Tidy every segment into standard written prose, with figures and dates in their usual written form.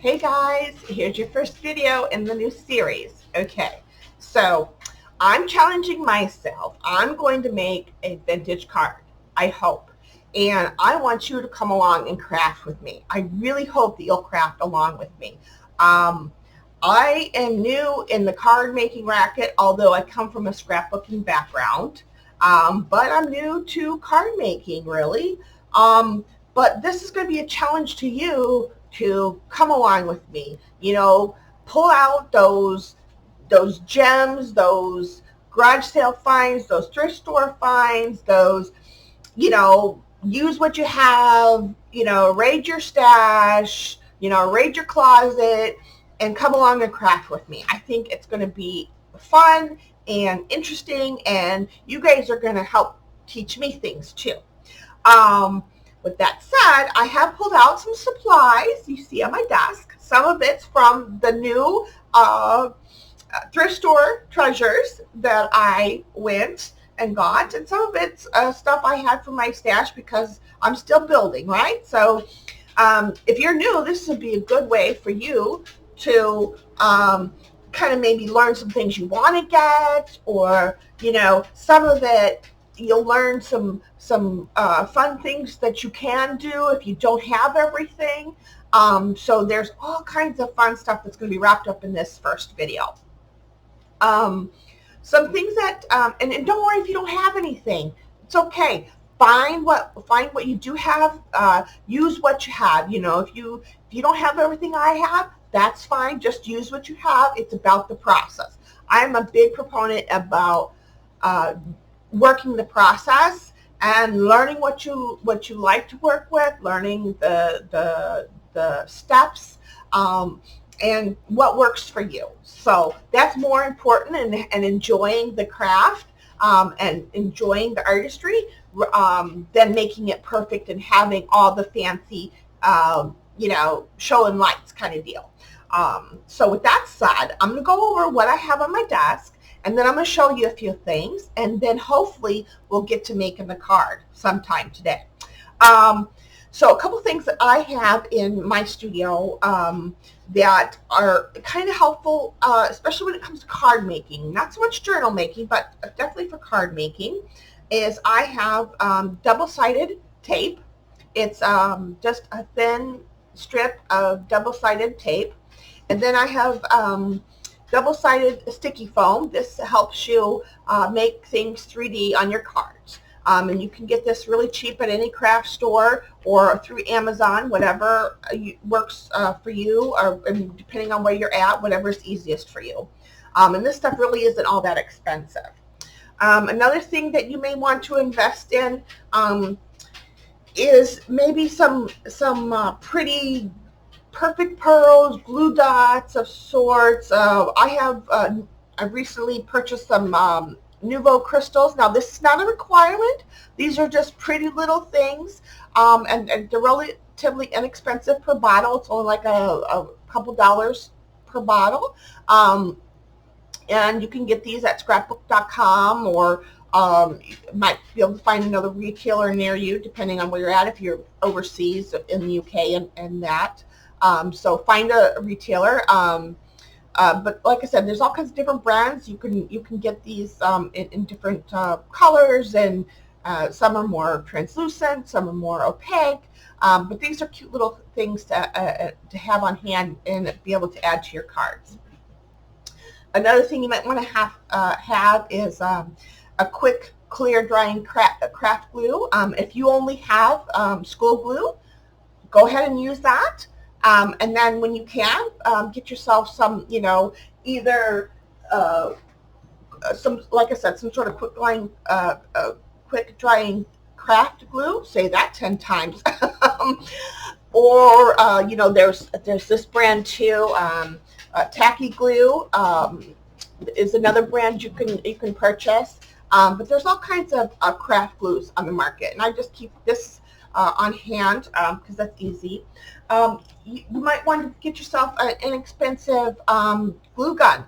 Hey guys, here's your first video in the new series. Okay, so I'm challenging myself. I'm going to make a vintage card, I hope. And I want you to come along and craft with me. I really hope that you'll craft along with me. I am new in the card making racket, although I come from a scrapbooking background. But I'm new to card making, really. But this is going to be a challenge to you to come along with me. You know, pull out those gems, those garage sale finds, those thrift store finds, those, use what you have, raid your stash, raid your closet, and come along and craft with me. I think it's going to be fun and interesting, and you guys are going to help teach me things too. With that said, I have pulled out some supplies you see on my desk. Some of it's from the new thrift store treasures that I went and got, and some of it's stuff I had from my stash because I'm still building, right? So if you're new, this would be a good way for you to kind of maybe learn some things you want to get, or some of it you'll learn some fun things that you can do if you don't have everything. So there's all kinds of fun stuff that's going to be wrapped up in this first video. Some things that, and don't worry if you don't have anything. It's okay. Find what you do have. Use what you have. If you don't have everything I have, that's fine. Just use what you have. It's about the process. I'm a big proponent about working the process and learning what you like to work with, learning the steps, and what works for you. So that's more important, and enjoying the craft and enjoying the artistry than making it perfect and having all the fancy show and lights kind of deal. So with that said, I'm going to go over what I have on my desk, and then I'm going to show you a few things, and then hopefully we'll get to making the card sometime today. So a couple things that I have in my studio that are kind of helpful, especially when it comes to card making. Not so much journal making, but definitely for card making, is I have double-sided tape. It's just a thin strip of double-sided tape. And then I have double-sided sticky foam. This helps you make things 3D on your cards. And you can get this really cheap at any craft store or through Amazon, whatever works for you, or depending on where you're at, whatever is easiest for you. And this stuff really isn't all that expensive. Another thing that you may want to invest in is maybe some pretty perfect pearls, glue dots of sorts. I've recently purchased some Nouveau crystals. Now this is not a requirement. These are just pretty little things, and they're relatively inexpensive per bottle. It's only like a couple dollars per bottle, and you can get these at scrapbook.com, or you might be able to find another retailer near you, depending on where you're at, if you're overseas in the UK and that. So find a retailer. But like I said, there's all kinds of different brands. You can get these in different colors, and some are more translucent, some are more opaque. But these are cute little things to have on hand and be able to add to your cards. Another thing you might want to have is a quick clear drying craft glue. If you only have school glue, go ahead and use that. And then when you can, get yourself some, either some, like I said, some sort of quick drying craft glue. Say that 10 times. Or there's this brand too. Tacky glue is another brand you can purchase. But there's all kinds of craft glues on the market, and I just keep this on hand because that's easy. You might want to get yourself an inexpensive glue gun.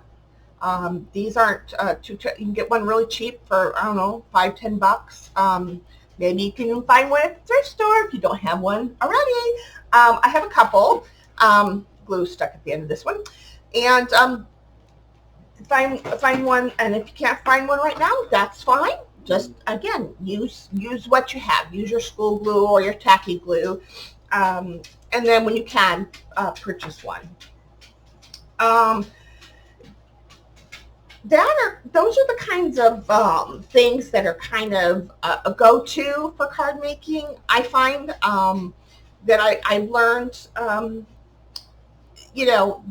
These aren't you can get one really cheap for, I don't know, $5-10 bucks. Maybe you can find one at the thrift store if you don't have one already. I have a couple. glue stuck at the end of this one. And find one, and if you can't find one right now, that's fine. Just again, use what you have. Use your school glue or your tacky glue, and then when you can, purchase one. Those are the kinds of things that are kind of a go-to for card making. I find that I've learned, then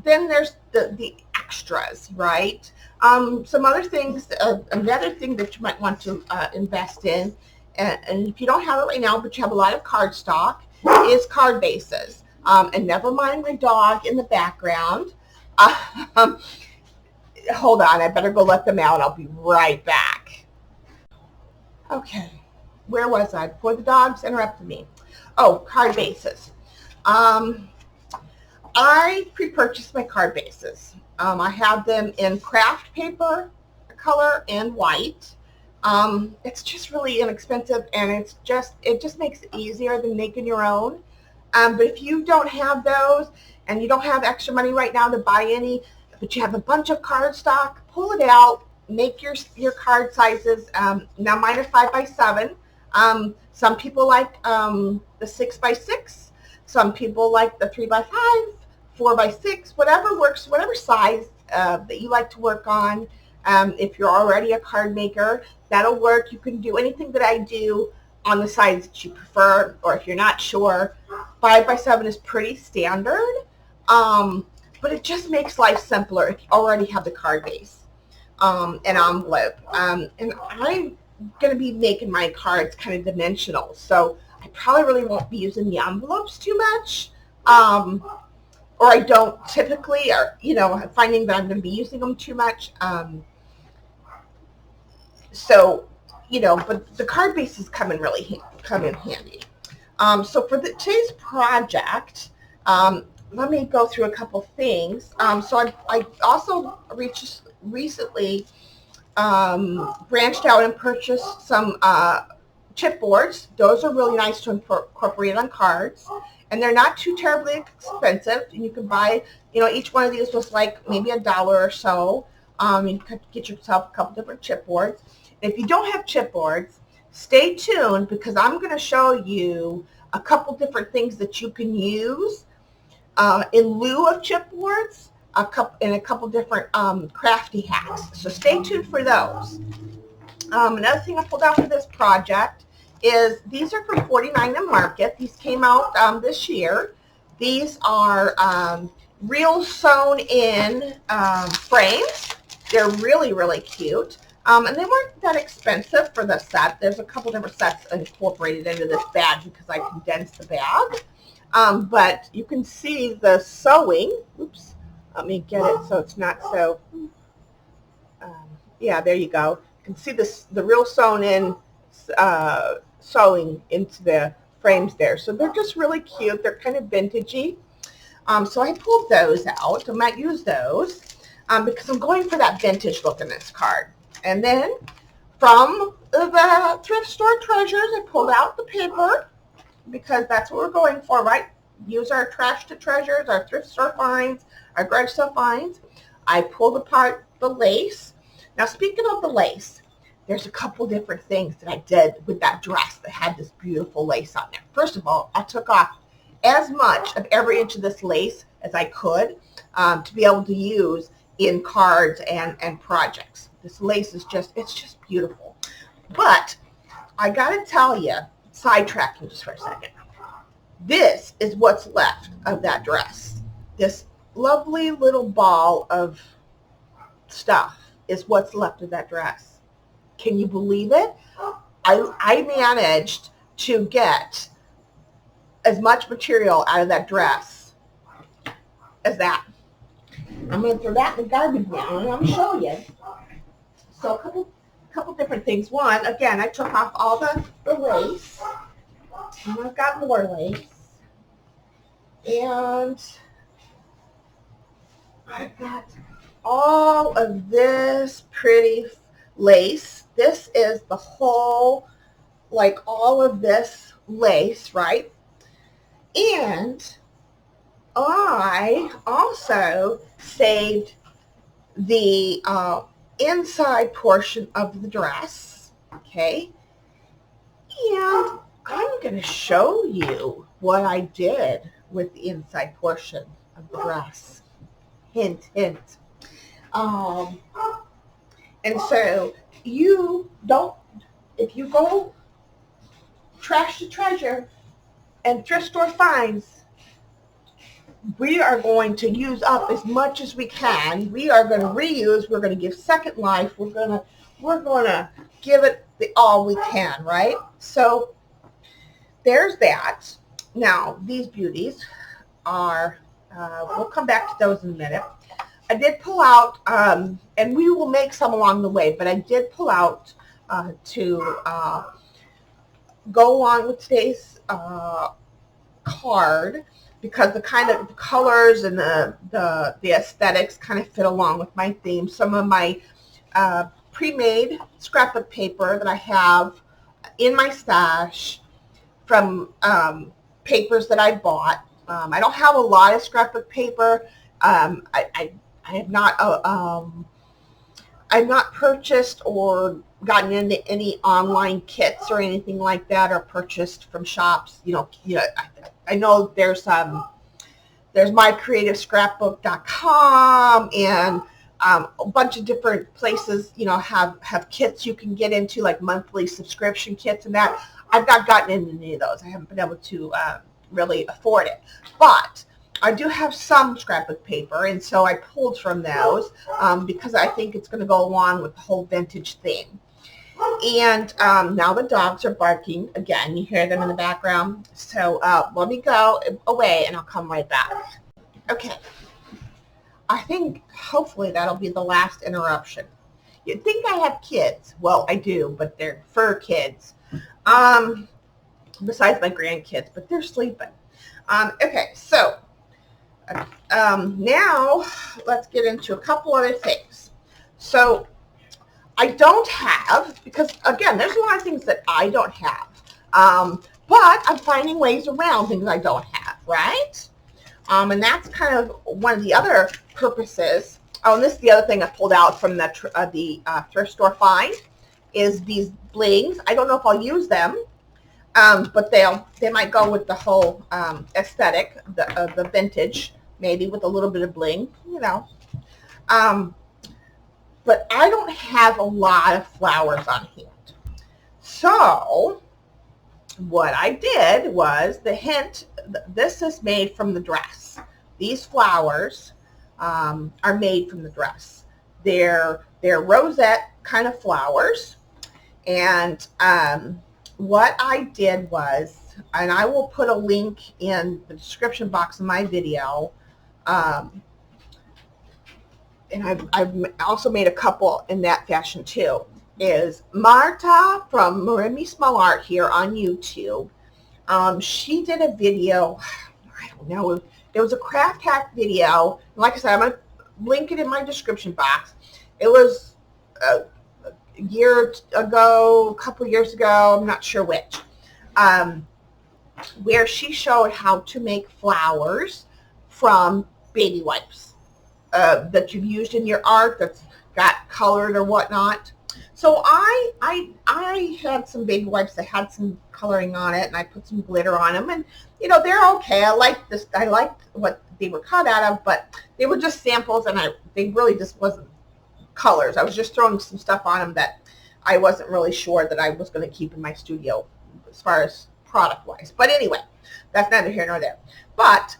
there's the extras, right? Some other things, another thing that you might want to invest in, and if you don't have it right now, but you have a lot of card stock, is card bases. And never mind my dog in the background. Hold on, I better go let them out. I'll be right back. Okay, where was I before the dogs interrupted me? Oh, card bases. I pre-purchased my card bases. I have them in craft paper color and white. It's just really inexpensive, and it just makes it easier than making your own. But if you don't have those and you don't have extra money right now to buy any, but you have a bunch of card stock, pull it out, make your card sizes. Now mine are 5x7. Some people like the 6x6. Some people like the 3x5, 4x6, whatever works, whatever size that you like to work on. If you're already a card maker, that'll work. You can do anything that I do on the size that you prefer, or if you're not sure, 5x7 is pretty standard. But it just makes life simpler if you already have the card base, an envelope. And I'm going to be making my cards kind of dimensional, so I probably really won't be using the envelopes too much. Or I don't typically, or, finding that I'm going to be using them too much. So, but the card bases come in handy. So for today's project, let me go through a couple things. So I also recently branched out and purchased some chipboards. Those are really nice to incorporate on cards, and they're not too terribly expensive. And you can buy, each one of these was like maybe $1 or so. You can get yourself a couple different chipboards. And if you don't have chipboards, stay tuned, because I'm going to show you a couple different things that you can use in lieu of chipboards, and a couple different crafty hacks. So stay tuned for those. Another thing I pulled out for this project is these are from 49 and Market. These came out this year. These are real sewn in frames. They're really, really cute. And they weren't that expensive for the set. There's a couple different sets incorporated into this bag because I condensed the bag. But you can see the sewing. Oops. Let me get it so it's not so. Yeah, there you go. You can see the real sewn in sewing into the frames there. So they're just really cute. They're kind of vintagey. So I pulled those out. I might use those because I'm going for that vintage look in this card. And then from the thrift store treasures, I pulled out the paper because that's what we're going for, right? Use our trash to treasures, our thrift store finds, our garage sale finds. I pulled apart the lace. Now, speaking of the lace, there's a couple different things that I did with that dress that had this beautiful lace on there. First of all, I took off as much of every inch of this lace as I could to be able to use in cards and projects. This lace is it's just beautiful. But I got to tell you, sidetracking just for a second, this is what's left of that dress. This lovely little ball of stuff is what's left of that dress. Can you believe it? I managed to get as much material out of that dress as that. I'm going to throw that in the garbage now, and I'm going to show you. So a couple different things. One, again, I took off all the lace, and I've got more lace. And I've got all of this pretty lace. This is the whole, like all of this lace, right? And I also saved the inside portion of the dress, okay? And I'm going to show you what I did with the inside portion of the dress. Hint, hint. Um, and so you don't, if you go trash to treasure and thrift store finds, we are going to use up as much as we can. We are going to reuse. We're going to give second life. We're going to give it the all we can, right? So there's that. Now these beauties are. We'll come back to those in a minute. I did pull out, and we will make some along the way. But I did pull out to go on with today's card, because the kind of colors and the aesthetics kind of fit along with my theme. Some of my pre-made scrapbook paper that I have in my stash from papers that I bought. I don't have a lot of scrapbook paper. I have not I've not purchased or gotten into any online kits or anything like that, or purchased from shops. I know there's mycreativescrapbook.com and a bunch of different places, have kits you can get into, like monthly subscription kits and that. I've not gotten into any of those. I haven't been able to really afford it. But I do have some scrapbook paper, and so I pulled from those because I think it's going to go along with the whole vintage theme. And now the dogs are barking again. You hear them in the background. So let me go away, and I'll come right back. Okay. I think hopefully that'll be the last interruption. You'd think I have kids. Well, I do, but they're fur kids. Besides my grandkids, but they're sleeping. Okay, so now let's get into a couple other things. So I don't have, because again, there's a lot of things that I don't have, but I'm finding ways around things I don't have, right? And that's kind of one of the other purposes. Oh, and this is the other thing I pulled out from the thrift store find, is these blings. I don't know if I'll use them, but they might go with the whole aesthetic, the vintage, maybe with a little bit of bling, but I don't have a lot of flowers on hand. So what I did was, the hint, this is made from the dress. These flowers are made from the dress. They're rosette kind of flowers. And what I did was, and I will put a link in the description box of my video, and I've also made a couple in that fashion too, is Marta from Marimi Small Art here on YouTube. She did a video, I don't know, it was a craft hack video. Like I said, I'm going to link it in my description box. It was a year ago, a couple years ago, I'm not sure which, where she showed how to make flowers from baby wipes that you've used in your art that's got colored or whatnot. So I had some baby wipes that had some coloring on it, and I put some glitter on them, and they're okay. I liked what they were cut out of, but they were just samples, and they really just wasn't colors. I was just throwing some stuff on them that I wasn't really sure that I was going to keep in my studio as far as product wise. But anyway, that's neither here nor there. But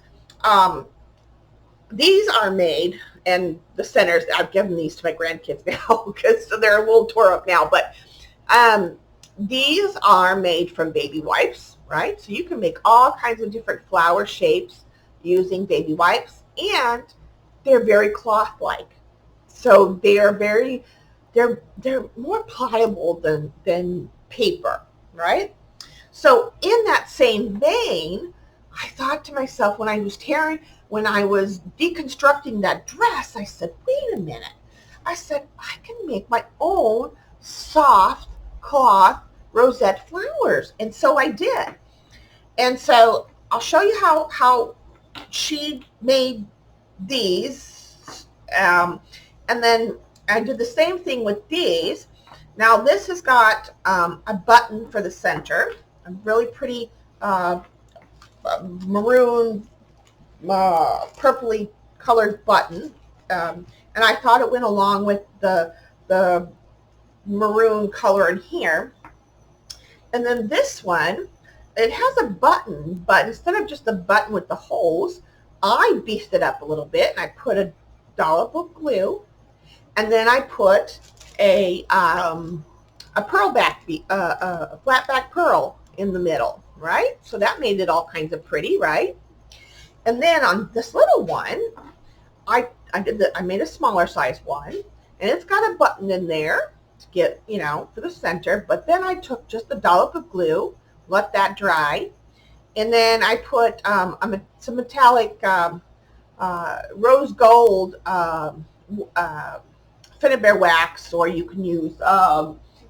these are made, and the centers, I've given these to my grandkids now because they're a little tore up now, but these are made from baby wipes, right? So you can make all kinds of different flower shapes using baby wipes, and they're very cloth-like. So they're more pliable than paper, right? So in that same vein, I thought to myself, when I was deconstructing that dress, I said, wait a minute. I said, I can make my own soft cloth rosette flowers. And so I did. And so I'll show you how she made these, and then I did the same thing with these. Now this has got a button for the center, a really pretty maroon, purpley colored button, and I thought it went along with the maroon color in here. And then this one, it has a button, but instead of just a button with the holes, I beefed it up a little bit, and I put a dollop of glue, and then I put a pearl back, a flat back pearl in the middle, right? So that made it all kinds of pretty, right? And then on this little one, I made a smaller size one, and it's got a button in there to get, you know, for the center. But then I took just a dollop of glue, let that dry, and then I put some metallic rose gold Finnebear wax, or you can use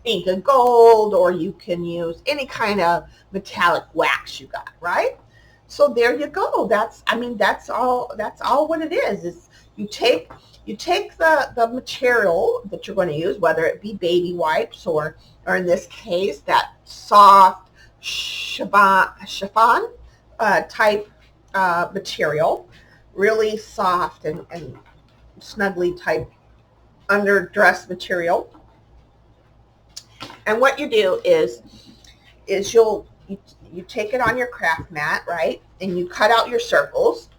Inca gold, or you can use any kind of metallic wax you got, right? So there you go. That's all what it is you take the material that you're going to use, whether it be baby wipes or in this case that soft chiffon type material, really soft and snuggly type underdress material. And what you do is you take it on your craft mat, right? And you cut out your circles.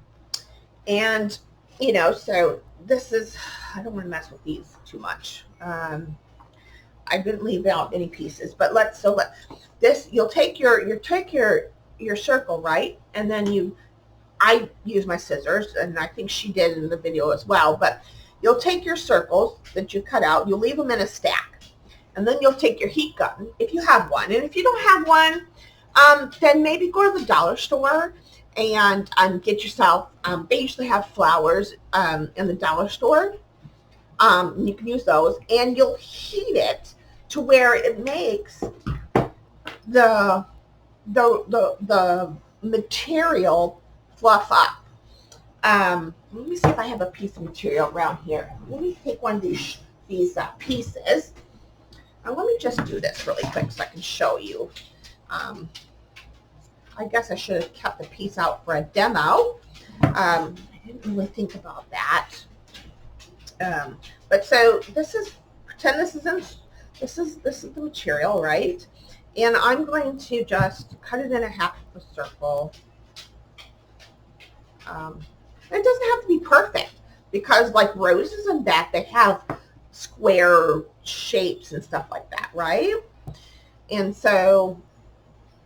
And, you know, so this is, I don't want to mess with these too much. I didn't leave out any pieces, but you'll take your circle, right? And then I use my scissors, and I think she did in the video as well, but you'll take your circles that you cut out, you'll leave them in a stack. And then you'll take your heat gun, if you have one. And if you don't have one, then maybe go to the dollar store and get yourself, they usually have flowers in the dollar store. You can use those, and you'll heat it to where it makes the material fluff up. Let me see if I have a piece of material around here. Let me take one of these pieces. And let me just do this really quick so I can show you. I guess I should have kept the piece out for a demo. I didn't really think about that. But so pretend this is the material, right? And I'm going to just cut it in a half of a circle. It doesn't have to be perfect, because like roses and that, they have square shapes and stuff like that, right? And so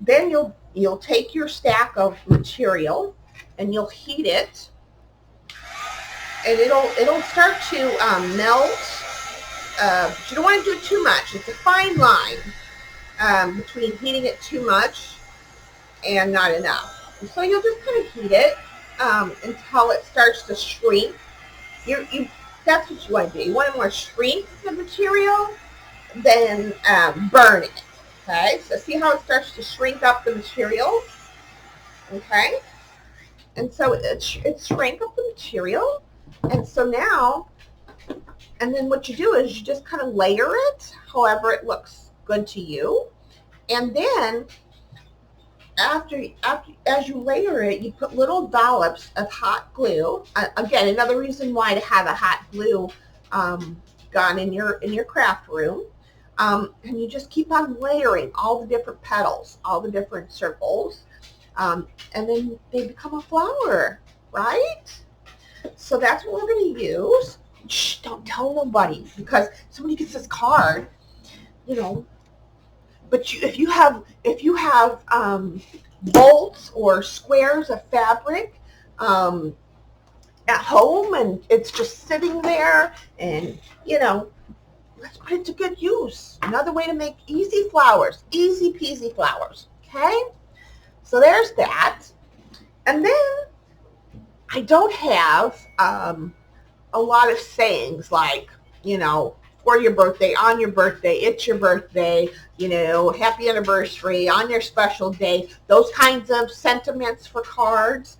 then you'll take your stack of material and you'll heat it, and it'll start to melt. But you don't want to do it too much. It's a fine line between heating it too much and not enough. And so you'll just kind of heat it until it starts to shrink. That's what you want to do. You want to more shrink the material than burn it. Okay, so see how it starts to shrink up the material? Okay, and so it shrank up the material, and so now, and then what you do is you just kind of layer it however it looks good to you, and then as you layer it, you put little dollops of hot glue. Again, another reason why to have a hot glue gun in your craft room. And you just keep on layering all the different petals, all the different circles, and then they become a flower, right? So that's what we're going to use. Shh, don't tell nobody, because somebody gets this card, you know. But if you have bolts or squares of fabric at home, and it's just sitting there, and you know, let's put it to good use. Another way to make easy flowers, easy peasy flowers. Okay, so there's that. And then I don't have a lot of sayings like, you know, for your birthday, on your birthday, it's your birthday, you know, happy anniversary, on your special day, those kinds of sentiments for cards.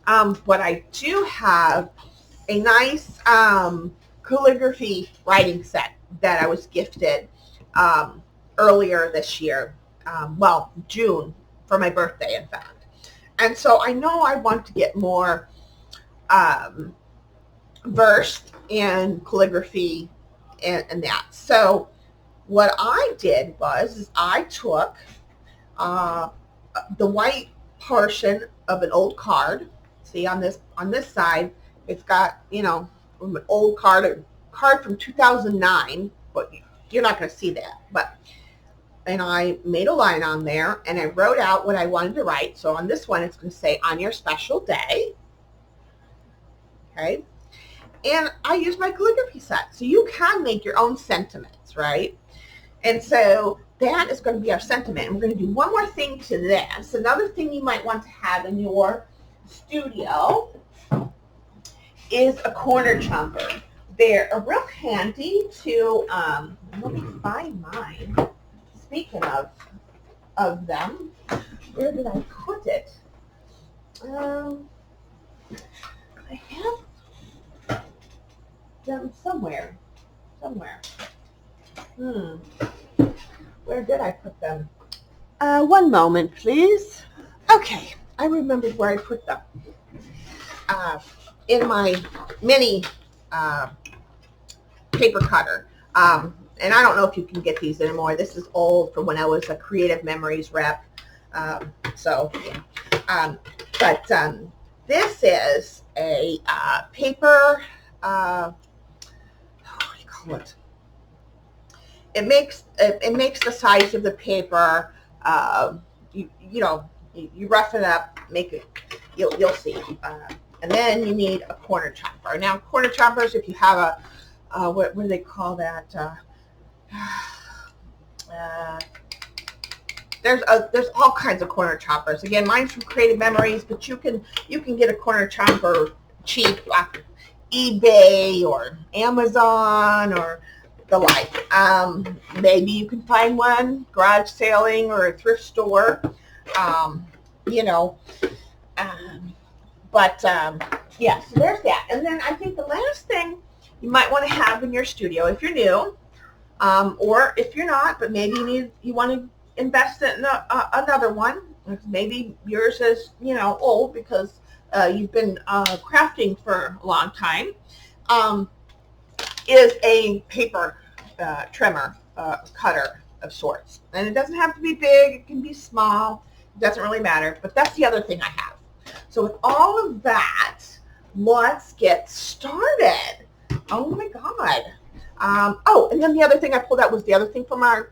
But I do have a nice calligraphy writing set that I was gifted earlier this year. Well, June, for my birthday, in fact. And so I know I want to get more versed in calligraphy and that. So what I did was is I took the white portion of an old card. See, on this side, it's got, you know, an old card, a card from 2009, but you're not going to see that. But and I made a line on there, and I wrote out what I wanted to write. So on this one, it's going to say, on your special day. Okay. And I use my calligraphy set. So you can make your own sentiments, right? And so that is going to be our sentiment. And we're going to do one more thing to this. Another thing you might want to have in your studio is a corner chomper. They're real handy to, let me find mine. Speaking of them, where did I put it? I have them somewhere. Where did I put them? One moment, please. Okay, I remembered where I put them. In my mini paper cutter. And I don't know if you can get these anymore. This is old from when I was a Creative Memories rep. So, yeah. But this is a paper, what do you call it? It makes the size of the paper, you know, you rough it up, make it, you'll see. And then you need a corner chopper. Now, corner choppers, if you have a, what do they call that? There's all kinds of corner choppers. Again, mine's from Creative Memories, but you can get a corner chopper cheap off eBay or Amazon or the like. Maybe you can find one garage sailing or a thrift store. You know, yeah. So there's that. And then I think the last thing you might want to have in your studio, if you're new, or if you're not, but maybe you want to invest in another one. Maybe yours is, you know, old because you've been crafting for a long time. Is a paper trimmer cutter of sorts, and it doesn't have to be big. It can be small. It doesn't really matter. But that's the other thing I have. So with all of that, let's get started. Oh my God. Oh, and then the other thing I pulled out was the other thing from my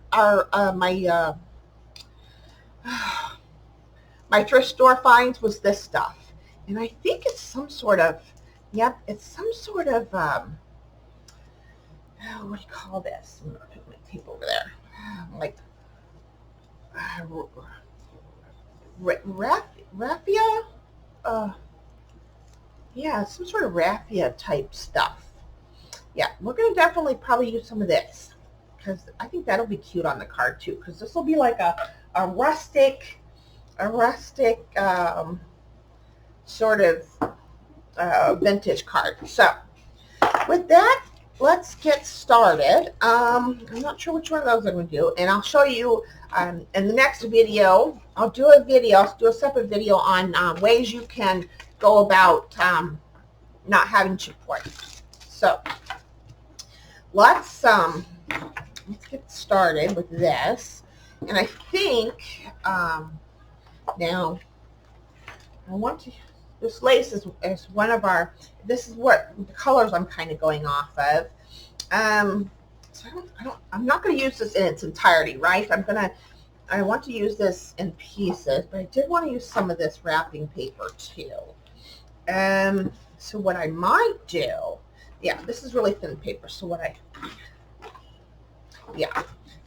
thrift store finds was this stuff. And I think it's some sort of, it's some sort of, what do you call this? I'm going to put my tape over there. Like, raffia? Yeah, some sort of raffia type stuff. Yeah, we're going to definitely probably use some of this because I think that'll be cute on the card too, because this will be like a rustic sort of vintage card. So with that, let's get started. I'm not sure which one of those I'm going to do, and I'll show you in the next video. I'll do a separate video on ways you can go about not having chipboard. So let's get started with this. And I think now I want to. This lace is one of our. This is what the colors I'm kind of going off of. So I'm not going to use this in its entirety, right? I want to use this in pieces, but I did want to use some of this wrapping paper too. So what I might do, yeah, this is really thin paper. So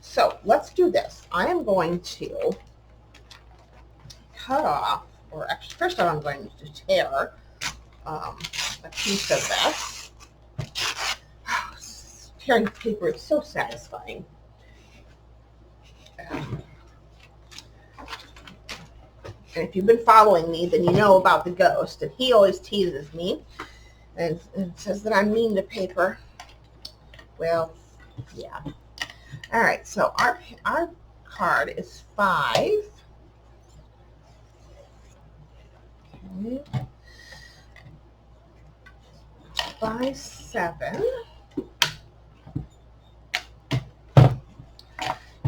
so let's do this. I am going to cut off, or actually, first of all, I'm going to tear a piece of this. Tearing paper is so satisfying. And if you've been following me, then you know about the ghost. And he always teases me and says that I'm mean to paper. Well, yeah. All right, so our card is 5. Okay. By 7.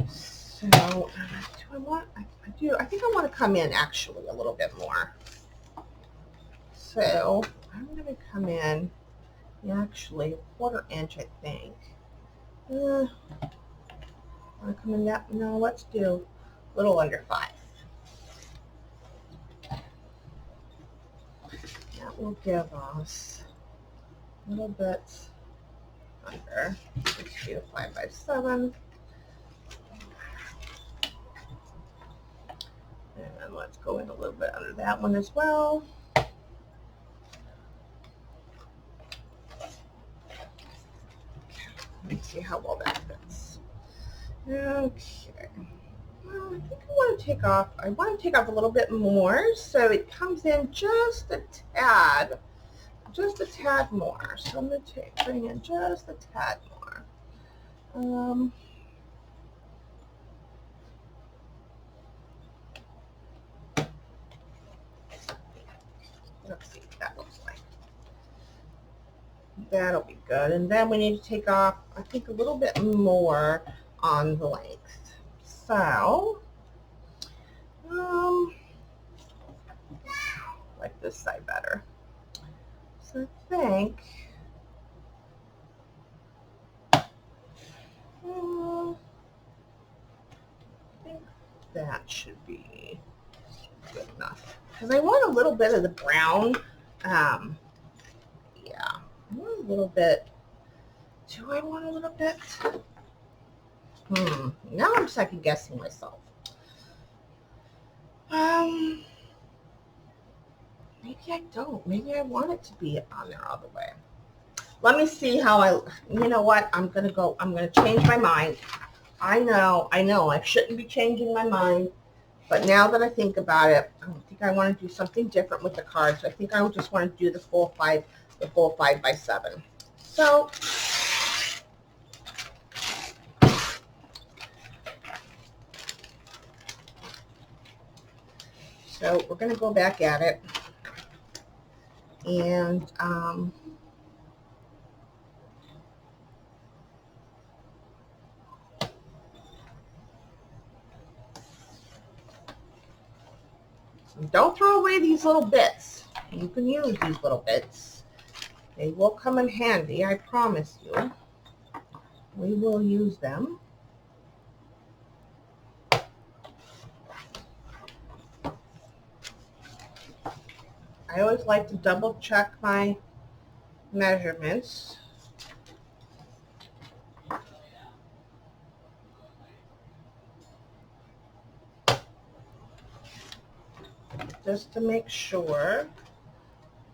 So, do I want, I do, I think I want to come in actually a little bit more. So, I'm going to come in actually 1/4 inch, I think. Want to come in that? No, let's do a little under 5. That will give us a little bit under. Let's do 5 by 7. And let's go in a little bit under that one as well. Let's see how well that fits. Okay. Well, I think I want to take off. I want to take off a little bit more so it comes in just a tad more. So I'm going to bring in just a tad more. Let's see what that looks like. That'll be good. And then we need to take off, I think, a little bit more on the length. So, like this side better. So I think, that should be good enough. Because I want a little bit of the brown. Yeah, I want a little bit. Do I want a little bit? Now I'm second guessing myself. Maybe I don't. Maybe I want it to be on there all the way. Let me see how you know what? I'm going to change my mind. I know, I shouldn't be changing my mind. But now that I think about it, I think I want to do something different with the cards. I think I just want to do the full 5 by 7. So, we're going to go back at it. And don't throw away these little bits. You can use these little bits. They will come in handy, I promise you. We will use them. I always like to double check my measurements. Just to make sure.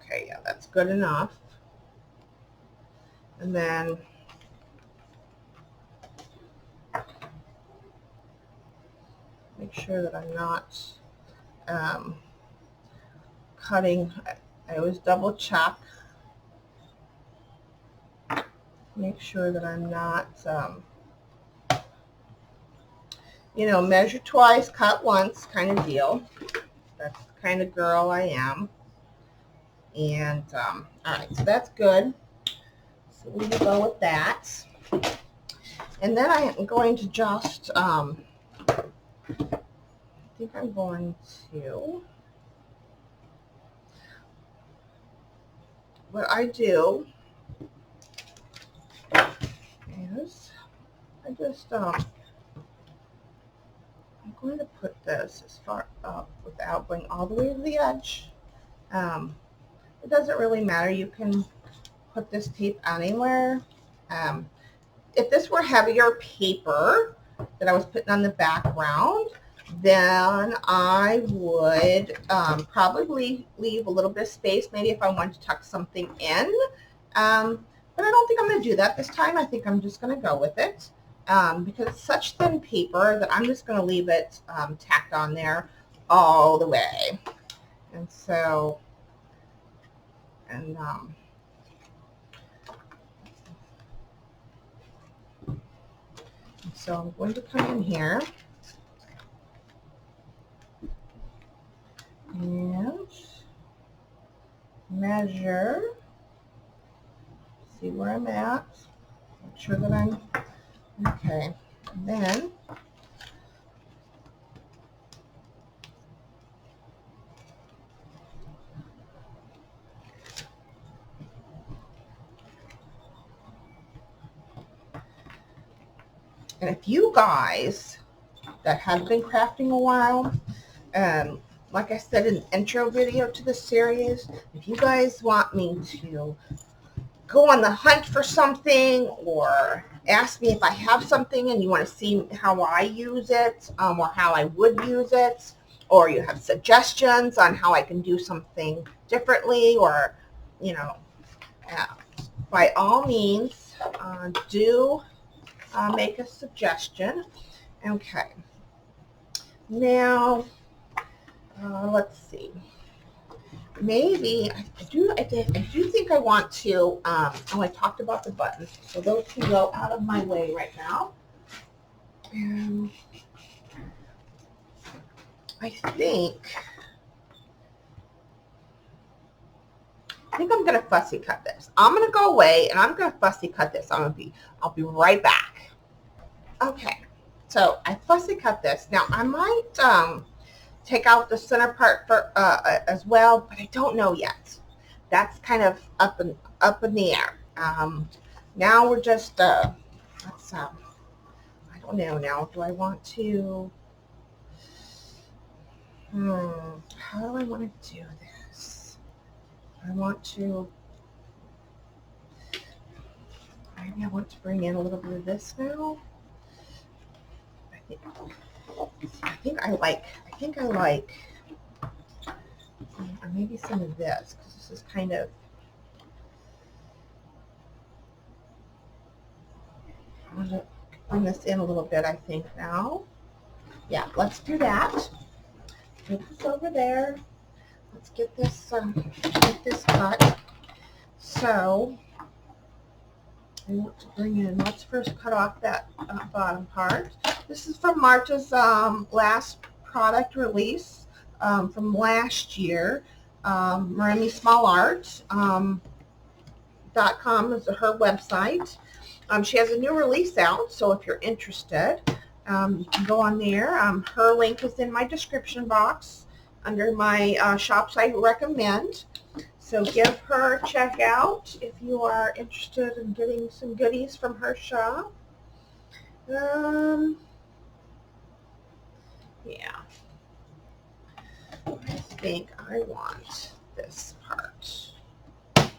Okay, yeah, that's good enough. And then make sure that I'm not cutting. I always double check. Make sure that I'm not, you know, measure twice, cut once kind of deal. That's the kind of girl I am. And, all right, so that's good. So we will go with that. And then I am going to just, I think I'm going to, what I do is I just, I'm going to put this as far up without going all the way to the edge. It doesn't really matter. You can put this tape anywhere. If this were heavier paper that I was putting on the background, then I would probably leave a little bit of space, maybe if I wanted to tuck something in. But I don't think I'm going to do that this time. I think I'm just going to go with it because it's such thin paper that I'm just going to leave it tacked on there. all the way. And so, and so I'm going to come in here and measure, see where I'm at, make sure that I'm okay. And then and if you guys that have been crafting a while, like I said in the intro video to the series, if you guys want me to go on the hunt for something or ask me if I have something and you want to see how I use it, or how I would use it, or you have suggestions on how I can do something differently, or, you know, by all means, do make a suggestion. Okay. Now, let's see. Maybe I do think I want to. I talked about the buttons, so those can go out of my way right now. And I think I'm gonna fussy cut this. I'm gonna go away and I'm gonna fussy cut this. I'll be right back. Okay, so I fussy cut this. Now I might take out the center part for as well, but I don't know yet. That's kind of up in the air. Now we're just let's I don't know now. Do I want to? How do I want to do this? I want to. Maybe I want to bring in a little bit of this now. I think I like or maybe some of this, because this is kind of, I want to bring this in a little bit, I think now. Yeah, let's do that. Put this over there. Let's get this cut. So I want to bring in, let's first cut off that bottom part. This is from Marta's last product release from last year. Maremi Small Art .com is her website. She has a new release out, so if you're interested, you can go on there. Her link is in my description box under my shops I recommend. So give her a check out if you are interested in getting some goodies from her shop. Yeah. I think I want this part. Let's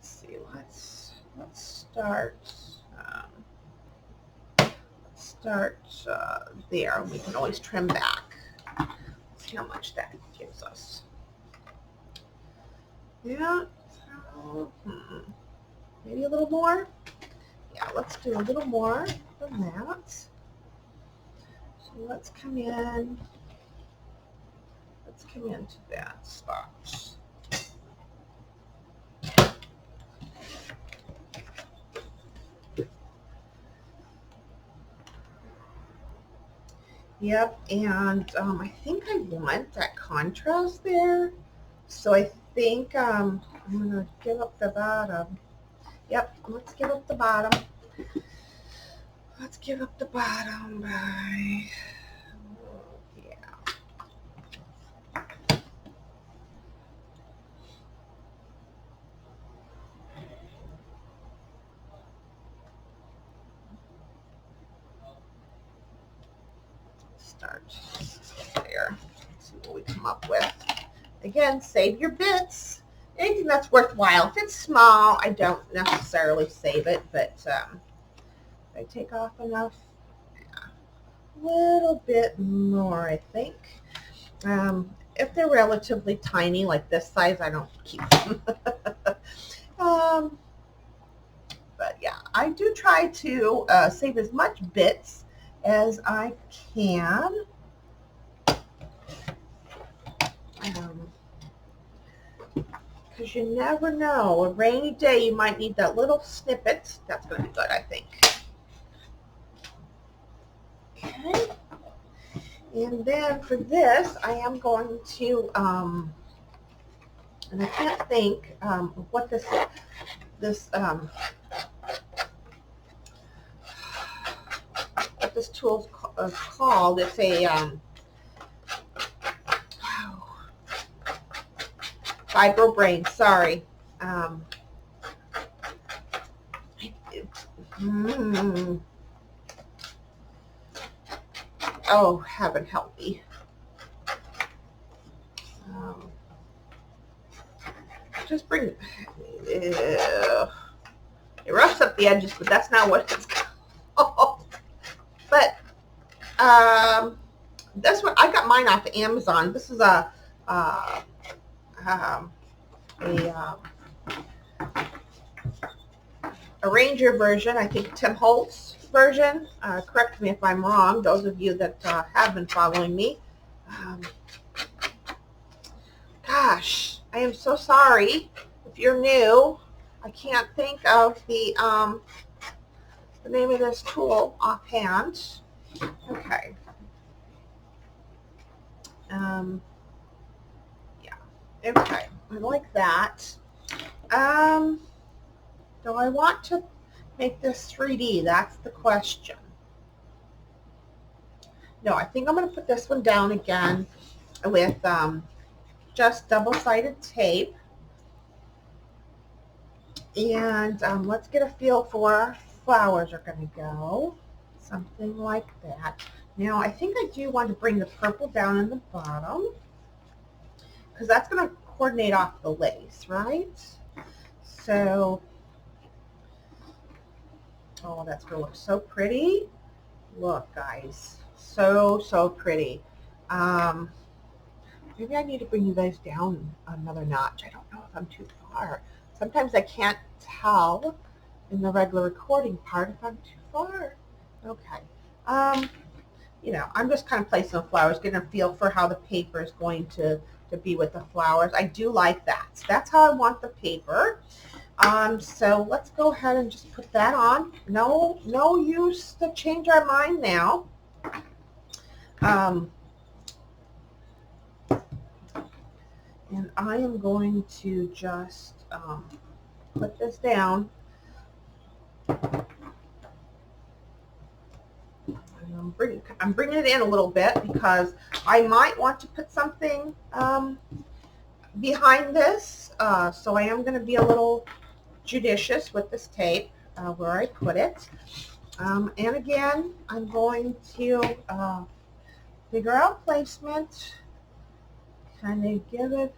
see. Let's start. There. We can always trim back. Let's see how much that gives us. Yeah. So, maybe a little more. Yeah. Let's do a little more than that. So let's come in. Let's come into that spot. Yep, and I think I want that contrast there. So I think I'm going to give up the bottom. Yep, let's give up the bottom. Let's give up the bottom by, yeah. Start there. Let's see what we come up with. Again, save your bits. Anything that's worthwhile. If it's small, I don't necessarily save it, but I take off enough, a little bit more, I think. If they're relatively tiny, like this size, I don't keep them. But yeah, I do try to save as much bits as I can. because you never know. A rainy day, you might need that little snippet. That's going to be good, I think. Okay. And then for this, I am going to, and I can't think what this what this tool is called. It's a fibro brain. Sorry. Oh, heaven help me. Just bring. It roughs up the edges, but that's not what it's called. But this one, I got mine off of Amazon. This is a Ranger version. I think Tim Holtz version. Correct me if I'm wrong, those of you that have been following me. Gosh, I am so sorry if you're new. I can't think of the name of this tool offhand. Okay. Yeah. Okay. I like that. Do I want to make this 3D? That's the question. No, I think I'm going to put this one down again with just double-sided tape. And let's get a feel for where our flowers are going to go. Something like that. Now, I think I do want to bring the purple down in the bottom because that's going to coordinate off the lace, right? So, oh, that's going to look so pretty. Look, guys, so pretty. Maybe I need to bring you guys down another notch. I don't know if I'm too far. Sometimes I can't tell in the regular recording part if I'm too far. Okay. You know, I'm just kind of placing the flowers, getting a feel for how the paper is going to be with the flowers. I do like that. So that's how I want the paper. So let's go ahead and just put that on. No use to change our mind now. And I am going to just put this down. And I'm bringing it in a little bit because I might want to put something behind this. So I am going to be a little judicious with this tape where I put it. And again, I'm going to figure out placement, kind of give it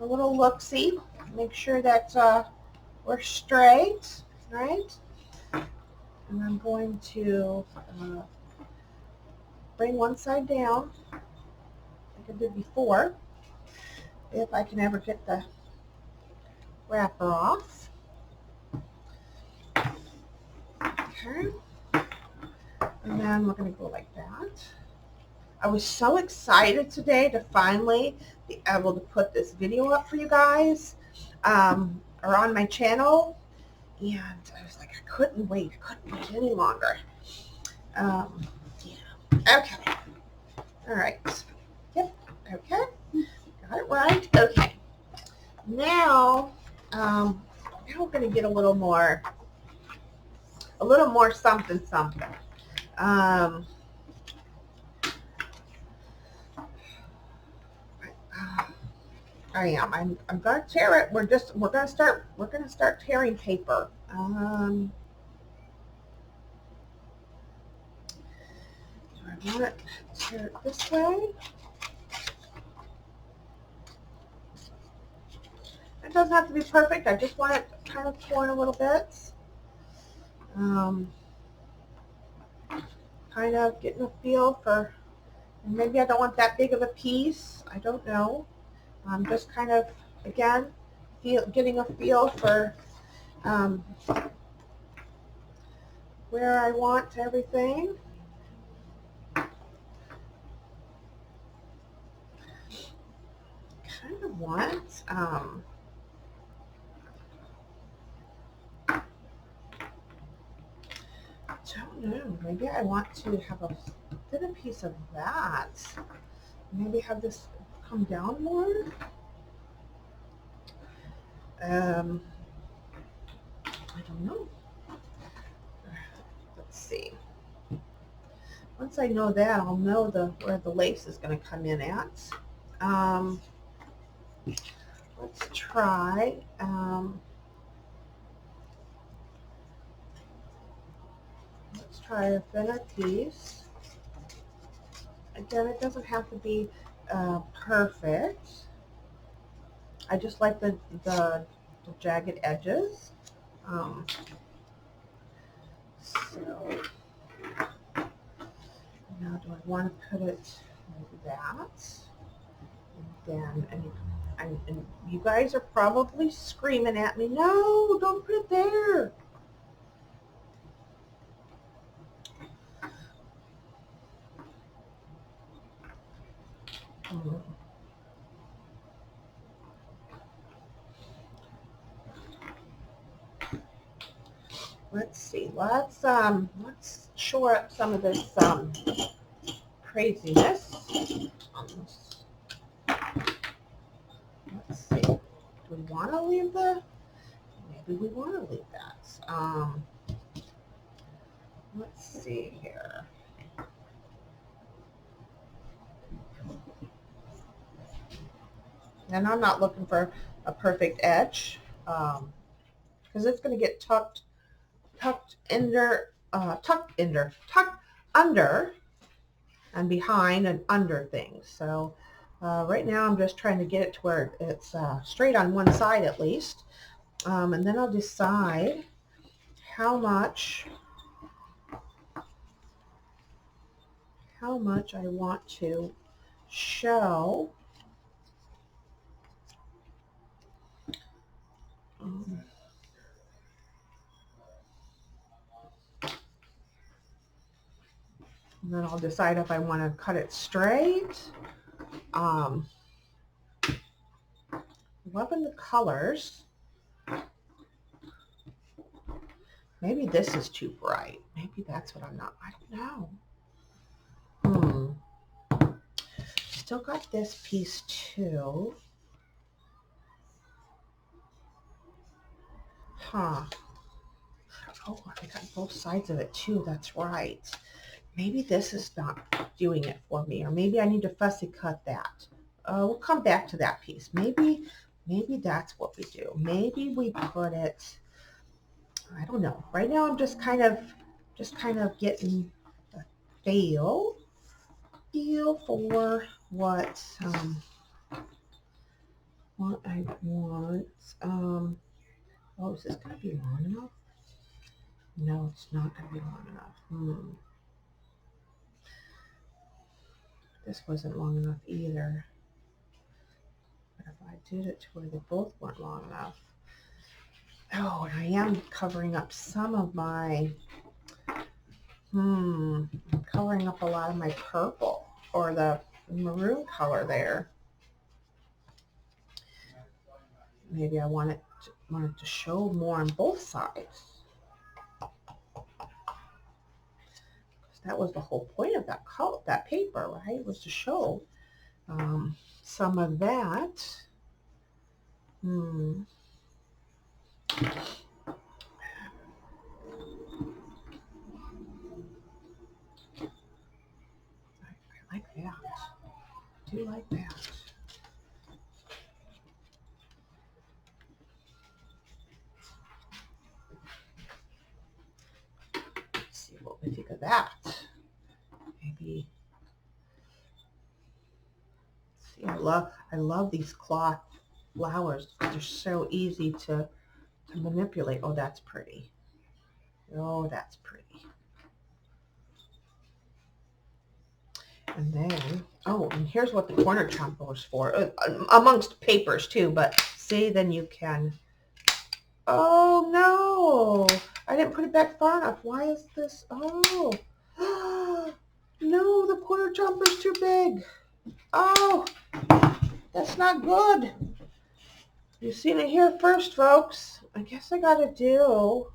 a little look-see, make sure that we're straight, right? And I'm going to bring one side down, like I did before, if I can ever get the wrapper off. Okay. And then we're going to go like that. I was so excited today to finally be able to put this video up for you guys, or on my channel, and I was like, I couldn't wait any longer. Yeah. Okay. All right. Yep. Okay. Got it right. Okay. Now, now we're going to get a little more something. I'm going to tear it. We're going to start tearing paper. Do I want it to tear it this way? It doesn't have to be perfect. I just want it kind of torn a little bit. Kind of getting a feel for, and maybe I don't want that big of a piece. I don't know. I'm just kind of, again, getting a feel for where I want everything. Kind of want, know, maybe I want to have a thinner piece of that. Maybe have this come down more. I don't know. Let's see. Once I know that, I'll know where the lace is going to come in at. Um, let's try. Let's try a thinner piece. Again, it doesn't have to be perfect. I just like the jagged edges. So now do I want to put it like that? And then, and you guys are probably screaming at me, no, don't put it there. Let's see. Let's shore up some of this craziness. Let's see. Do we want to leave maybe we want to leave that. Let's see here. And I'm not looking for a perfect edge because it's going to get tucked under and behind and under things. So right now I'm just trying to get it to where it's straight on one side at least. And then I'll decide how much I want to show. And then I'll decide if I want to cut it straight. Loving the colors. Maybe this is too bright. Maybe that's what I'm not. I don't know. Still got this piece too. Huh. Oh, I got both sides of it too. That's right. Maybe this is not doing it for me, or maybe I need to fussy cut that. We'll come back to that piece. Maybe that's what we do. Maybe we put it, I don't know. Right now I'm just kind of getting a feel for what I want. Oh, is this gonna be long enough? No, it's not gonna be long enough. This wasn't long enough either. But if I did it to where they both weren't long enough. Oh, and I am covering up some of my, I'm covering up a lot of my purple or the maroon color there. Maybe I want it to show more on both sides. That was the whole point of that paper, right? Was to show some of that. I like that. I do like that. Let's see what we think of that. Maybe. See, I love these cloth flowers. They're so easy to manipulate. Oh, that's pretty. Oh, that's pretty. And then, oh, and here's what the corner chomper was for, amongst papers too, but see, then you can, oh no, I didn't put it back far enough. Why is this, oh, no, the corner chomper's too big. Oh, that's not good. You've seen it here first, folks. I guess I gotta do,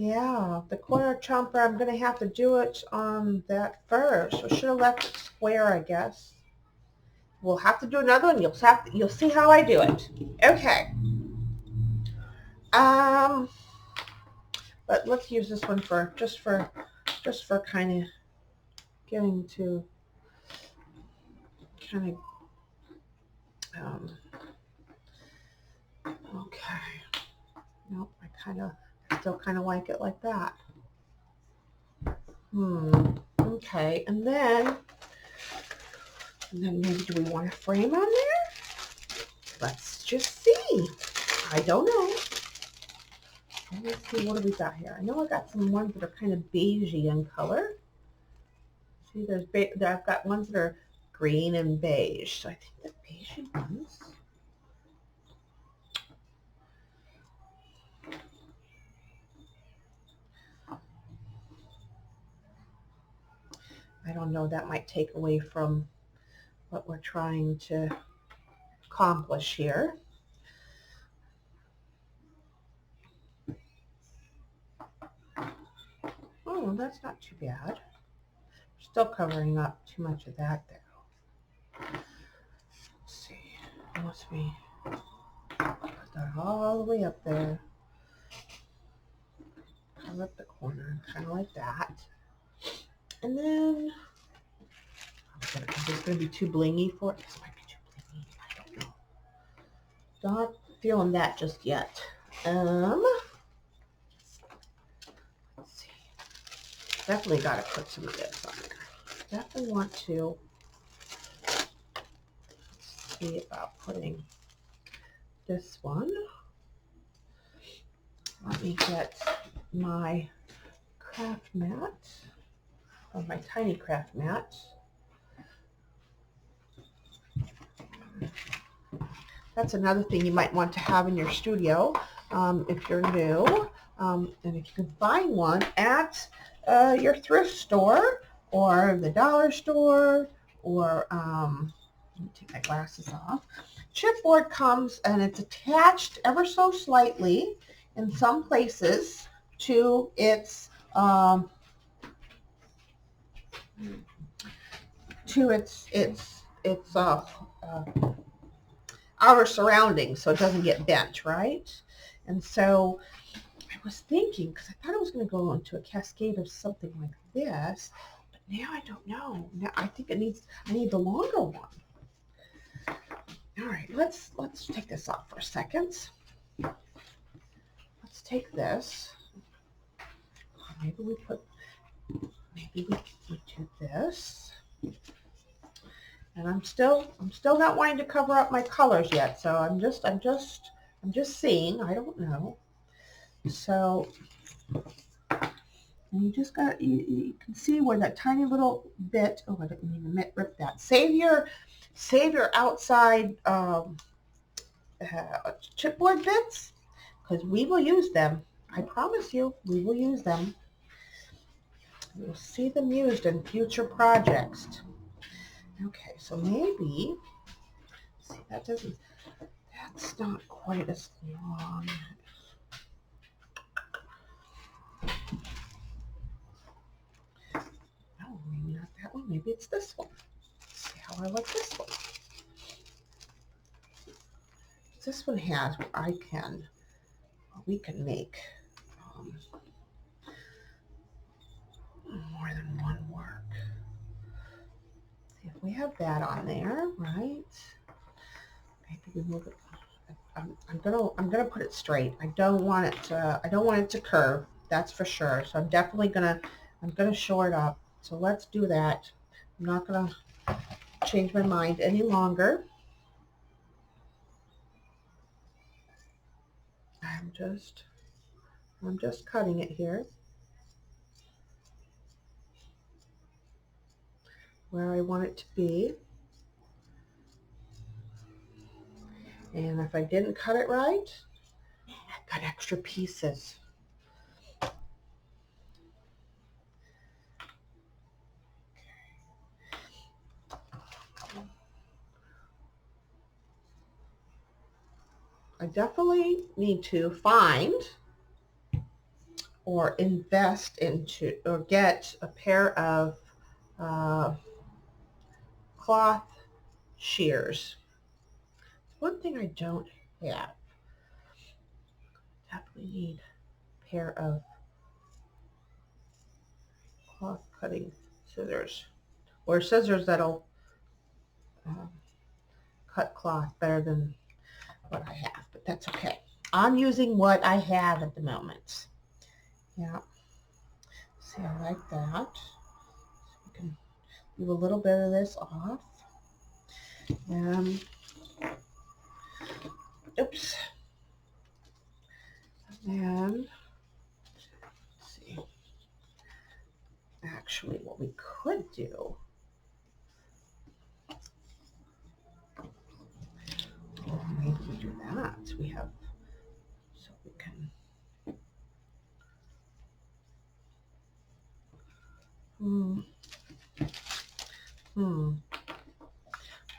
Yeah, the corner chomper, I'm going to have to do it on that first. I should have left it square, I guess. We'll have to do another one. You'll see how I do it. Okay. Um, but let's use this one for just for kind of getting to kind of okay. Nope, I still kind of like it like that. Okay, and then maybe do we want a frame on there? Let's just see. I don't know. Let's see, what do we got here? I know I got some ones that are kind of beigey in color. See, I've got ones that are green and beige. So I think the beigey ones. I don't know, that might take away from what we're trying to accomplish here. Oh, that's not too bad. Still covering up too much of that there. Let's see. Unless we put that all the way up there. Cover up the corner, kind of like that. And then, is this going to be too blingy for it? This might be too blingy. I don't know. Not feeling that just yet. Let's see. Definitely got to put some of this on there. Definitely want to see about putting this one. Let me get my craft mat, or my tiny craft mat. That's another thing you might want to have in your studio if you're new. And if you can find one at your thrift store or the dollar store, or let me take my glasses off. Chipboard comes and it's attached ever so slightly in some places to its outer surroundings, so it doesn't get bent, right? And so I was thinking, because I thought it was going to go into a cascade of something like this, but now I don't know. Now I think I need the longer one. All right, let's take this off for a second. Let's take this. Maybe we do this. And I'm still not wanting to cover up my colors yet. So I'm just seeing. I don't know. So you just got you can see where that tiny little bit. Oh, I didn't mean to rip that. Save your outside chipboard bits, because we will use them. I promise you, we will use them. You'll see them used in future projects. Okay, so maybe, see, that's not quite as long. No, maybe not that one. Maybe it's this one. Let's see how I like this one. This one has what we can make more than one work. See if we have that on there, right? Maybe we move it. I'm gonna put it straight. I don't want it to curve. That's for sure. So I'm gonna shore it up. So let's do that. I'm not gonna change my mind any longer. I'm just cutting it here where I want it to be. And if I didn't cut it right, I've got extra pieces. I definitely need to find or invest into or get a pair of cloth shears. One thing I don't have, definitely need a pair of cloth cutting scissors, or scissors that'll um, cut cloth better than what I have, but that's okay. I'm using what I have at the moment. Yeah. See, I like that. So we can leave a little bit of this off. Oops. And then, let's see. Actually, what we could do, maybe we do that. We have, so we can,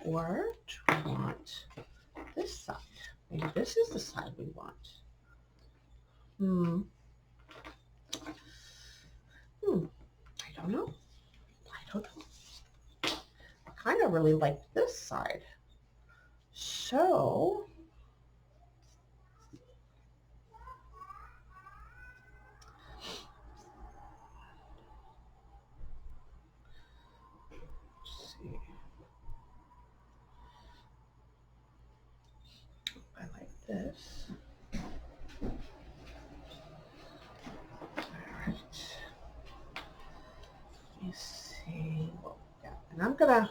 or do we want this side? Maybe this is the side we want. I don't know. I don't know. I kind of really like this side. So, let's see. I like this. All right. Let me see what we got. And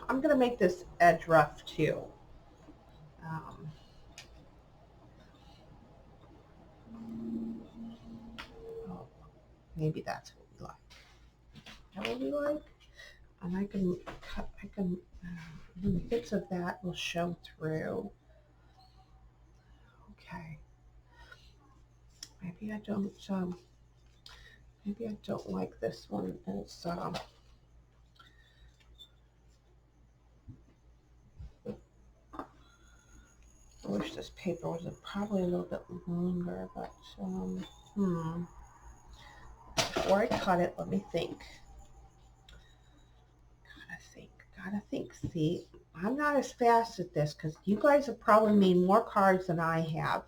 I'm gonna make this edge rough too. Oh, maybe that's what we like. Is that what we like? And I can cut. Bits of that will show through. Okay. Maybe I don't. Maybe I don't like this one. It's I wish this paper was probably a little bit longer, but before I cut it, let me think. Gotta think. See, I'm not as fast at this because you guys have probably made more cards than I have.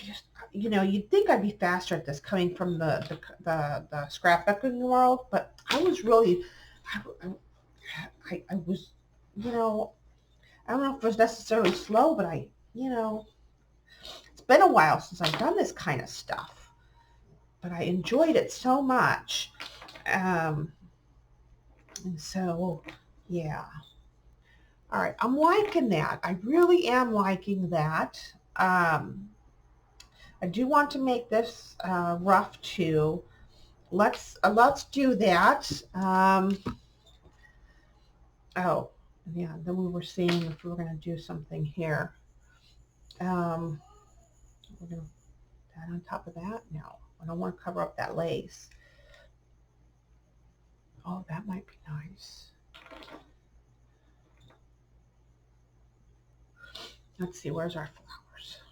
Just, you'd think I'd be faster at this coming from the scrapbooking world, but I was really, I was, I don't know if it was necessarily slow, but it's been a while since I've done this kind of stuff, but I enjoyed it so much. And so, yeah. All right, I'm liking that. I really am liking that. I do want to make this rough too. Let's do that. Oh, yeah. Then we were seeing if we were going to do something here. We're going to put that on top of that. No, I don't want to cover up that lace. Oh, that might be nice. Let's see. Where's our flowers?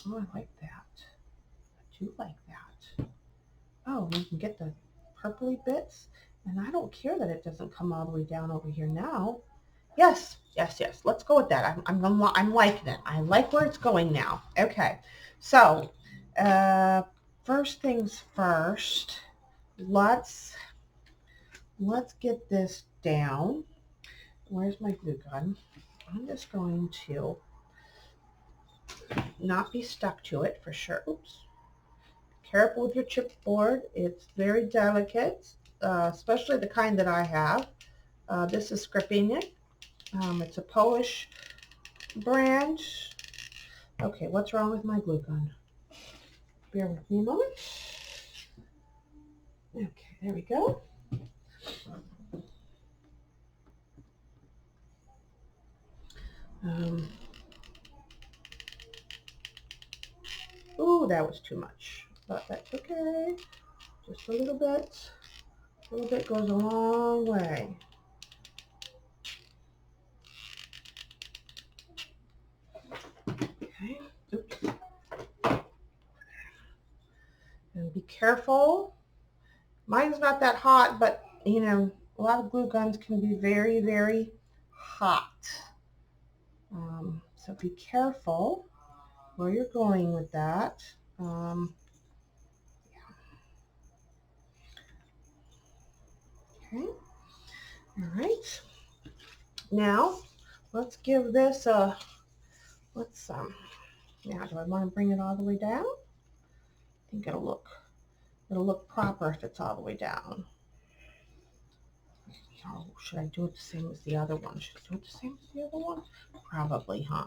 Oh, I like that. I do like that. Oh, we can get the purpley bits. And I don't care that it doesn't come all the way down over here now. Yes. Let's go with that. I'm liking it. I like where it's going now. Okay. So, first things first, let's get this down. Where's my glue gun? I'm just going to not be stuck to it for sure. Oops. Careful with your chipboard. It's very delicate, especially the kind that I have. This is Cardmaking. It's a Polish brand. Okay, what's wrong with my glue gun? Bear with me a moment. Okay, there we go. Oh, that was too much, but that's okay. Just a little bit. A little bit goes a long way. Okay, oops. And be careful. Mine's not that hot, but you know, a lot of glue guns can be very, very hot. So be careful where you're going with that. Yeah. Okay. All right. Now, let's give this a, now do I want to bring it all the way down? I think it'll look proper if it's all the way down. Oh, should I do it the same as the other one? Should I do it the same as the other one? Probably, huh?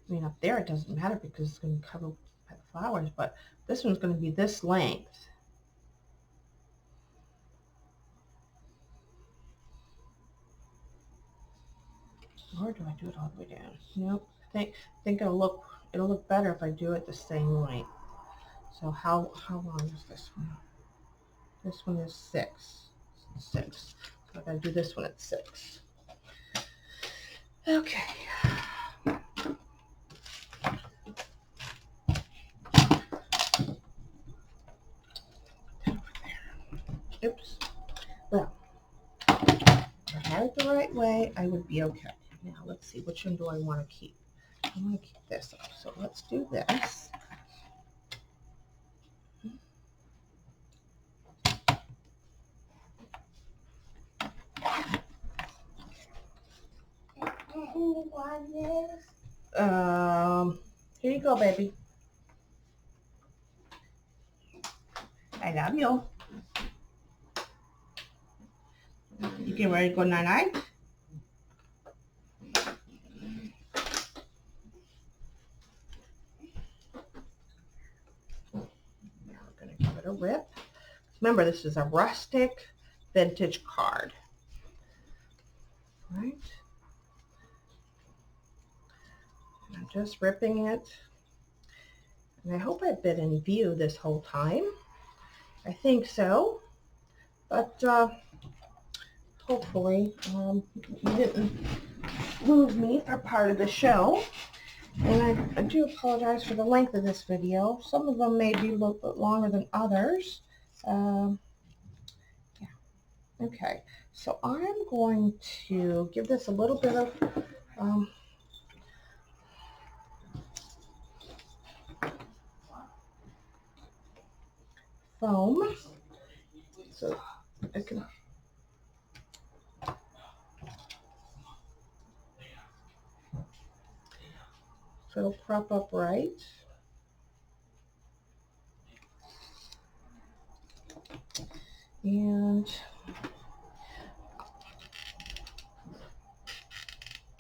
I mean, up there it doesn't matter because it's going to cover the flowers, but this one's going to be this length. Or do I do it all the way down? Nope. I think it'll look better if I do it the same length. So how long is this one? This one is 6. So I gotta do this one at 6. Okay. Oops. Well, if I had it the right way, I would be okay. Now let's see, which one do I want to keep? I want to keep this up. So let's do this. Here you go, baby. I love you. You get ready to go night-night? Now we're going to give it a rip. Remember, this is a rustic vintage card. Right? And I'm just ripping it. And I hope I've been in view this whole time. I think so. But hopefully you didn't lose me for part of the show. And I do apologize for the length of this video. Some of them may be a little bit longer than others. Yeah. Okay, so I'm going to give this a little bit of foam so I can so it'll prop up right. And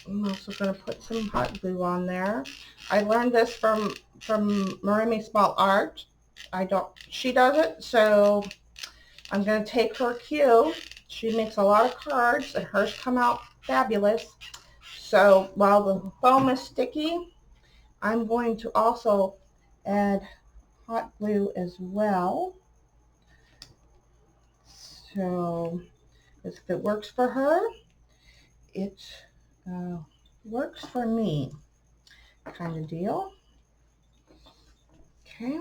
I'm also going to put some hot glue on there. I learned this from Marimi Small Art. She does it, so I'm going to take her cue. She makes a lot of cards and hers come out fabulous. So while the foam is sticky, I'm going to also add hot glue as well. So if it works for her, it works for me, kind of deal. Okay,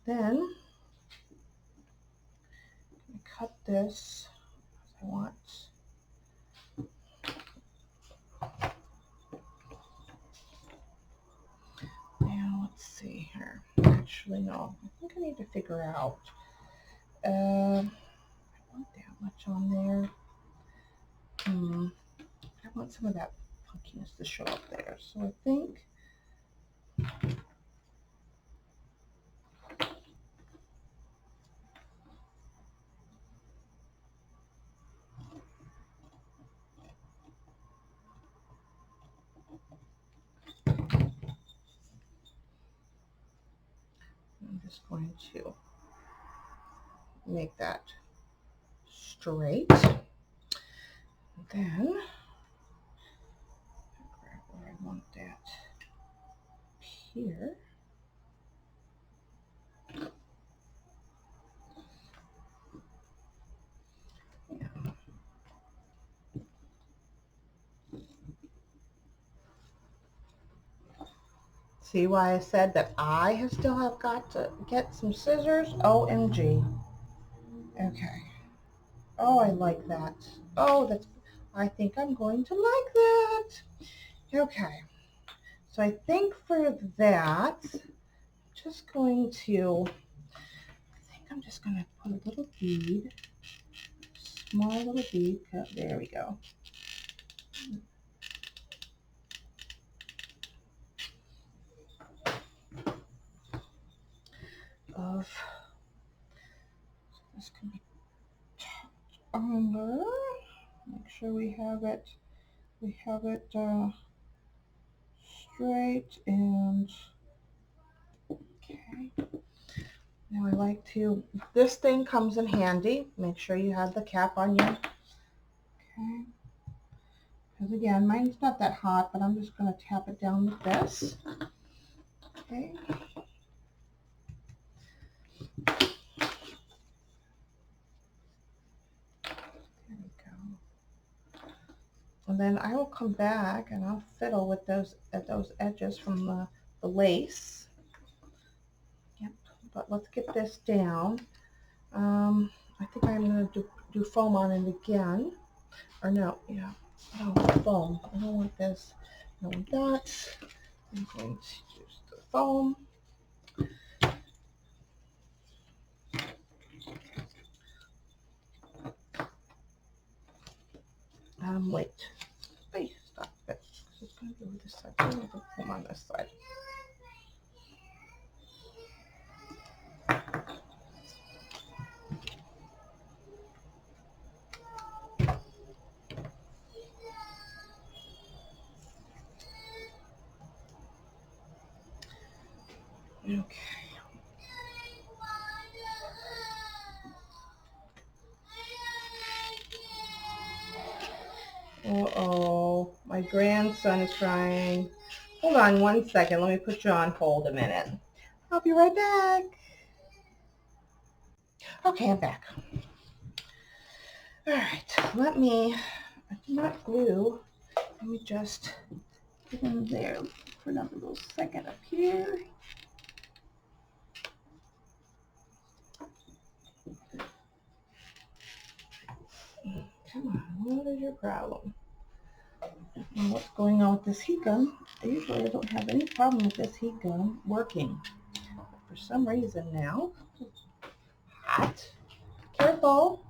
then cut this as I want. Now let's see here. Actually, no. I think I need to figure out. I don't want that much on there. I want some of that funkiness to show up there. So I think I'm just going to make that straight. Then grab where I want that here. See why I said that I still have got to get some scissors? OMG. Okay. Oh, I like that. Oh, I think I'm going to like that. Okay. So I think for that, I'm just going to put a little bead, small little bead. There we go. Of this can be under. Make sure we have it. Straight and okay. Now I like to. This thing comes in handy. Make sure you have the cap on you. Okay. Because again, mine's not that hot, but I'm just going to tap it down with this. Okay. And then I will come back and I'll fiddle with those edges from the lace. Yep, but let's get this down. I think I'm going to do foam on it again. Or no, yeah, no, foam. I don't want this. I don't want that. I'm going to use the foam. Wait. Hey, stop it. It's going to go this side. I'm going to put foam on this side. Okay. Uh-oh, my grandson is crying. Hold on 1 second. Let me put you on hold a minute. I'll be right back. Okay, I'm back. All right, I do not glue. Let me just get in there for another little second up here. Come on, what is your problem? Now, what's going on with this heat gun? Usually I don't have any problem with this heat gun working. But for some reason now, hot. Careful.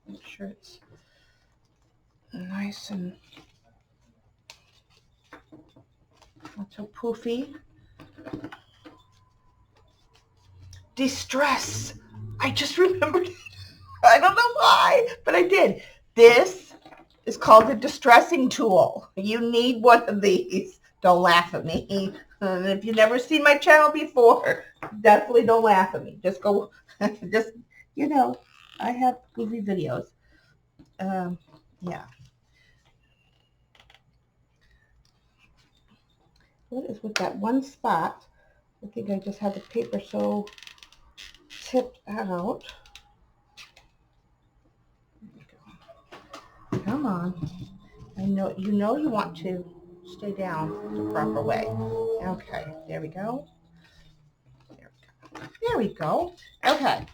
Make sure it's nice and not so poofy. Distress. I just remembered. I don't know why, but I did. This is called the distressing tool. You need one of these. Don't laugh at me. If you've never seen my channel before, definitely don't laugh at me. Just go, just, I have goofy videos. Yeah. What is with that one spot? I think I just had the paper so tipped out. Come on. I know you want to stay down the proper way. Okay, there we go. There we go. Okay.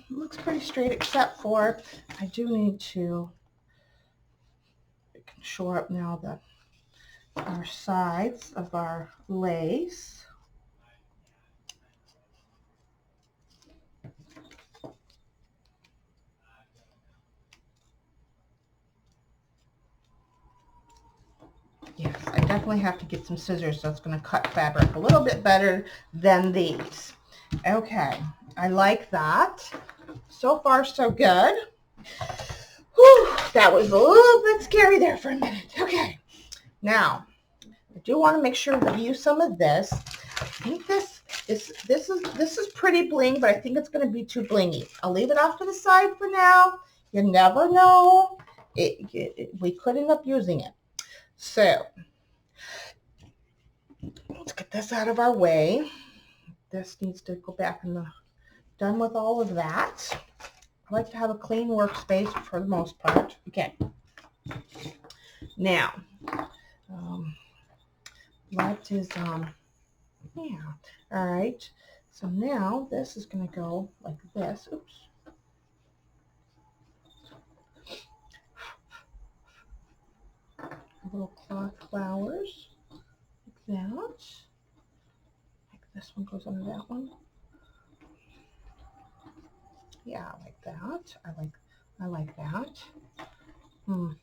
Looks pretty straight except for I do need to shore up now our sides of our lace. Yes, I definitely have to get some scissors, so it's going to cut fabric a little bit better than these. Okay, I like that. So far, so good. Whew, that was a little bit scary there for a minute. Okay, now, I do want to make sure we use some of this. I think this This is pretty bling, but I think it's going to be too blingy. I'll leave it off to the side for now. You never know. We could end up using it. So let's get this out of our way. This needs to go back in the, done with all of that. I like to have a clean workspace for the most part. Okay. Now, what is, yeah. All right. So now this is going to go like this. Oops. Little cloth flowers like that. Like this one goes under that one. Yeah, like that. I like that. Like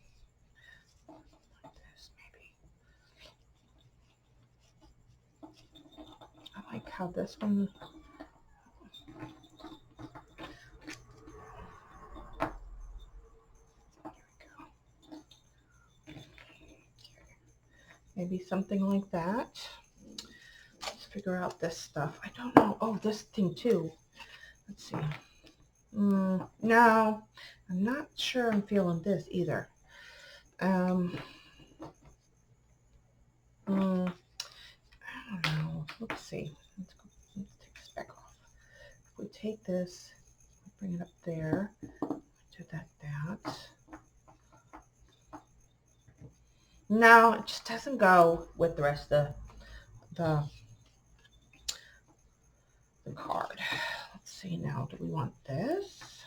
this maybe. I like how this one. Maybe something like that. Let's figure out this stuff. I don't know. Oh, this thing too. Let's see. No, I'm not sure I'm feeling this either. I don't know. Let's see. Let's take this back off. If we take this, bring it up there, do that. No, it just doesn't go with the rest of the card. Let's see now. Do we want this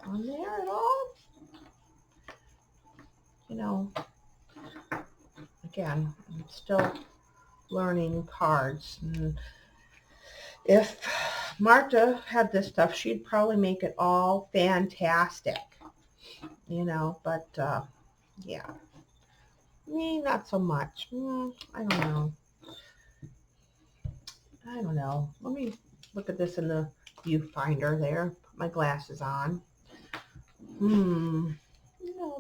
on there at all? You know, again, I'm still learning cards. And if Marta had this stuff, she'd probably make it all fantastic. You know, but yeah. Me, not so much. I don't know. Let me look at this in the viewfinder there. Put my glasses on. No,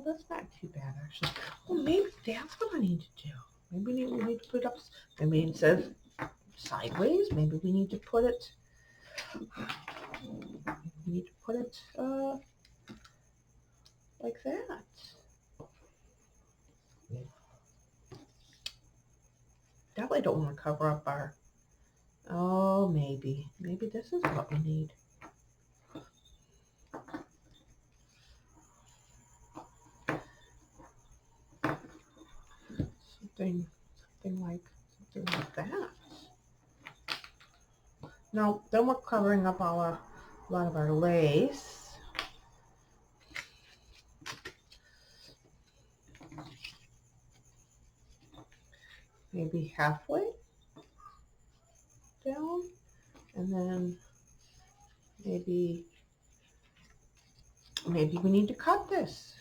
that's not too bad, actually. Well, maybe that's what I need to do. Maybe we need to put it up. Maybe instead of sideways, maybe we need to put it. Like that. Definitely don't want to cover up our. Oh, maybe this is what we need. Something like that. No, then we're covering up a lot of our lace. Maybe halfway down, and then maybe we need to cut this.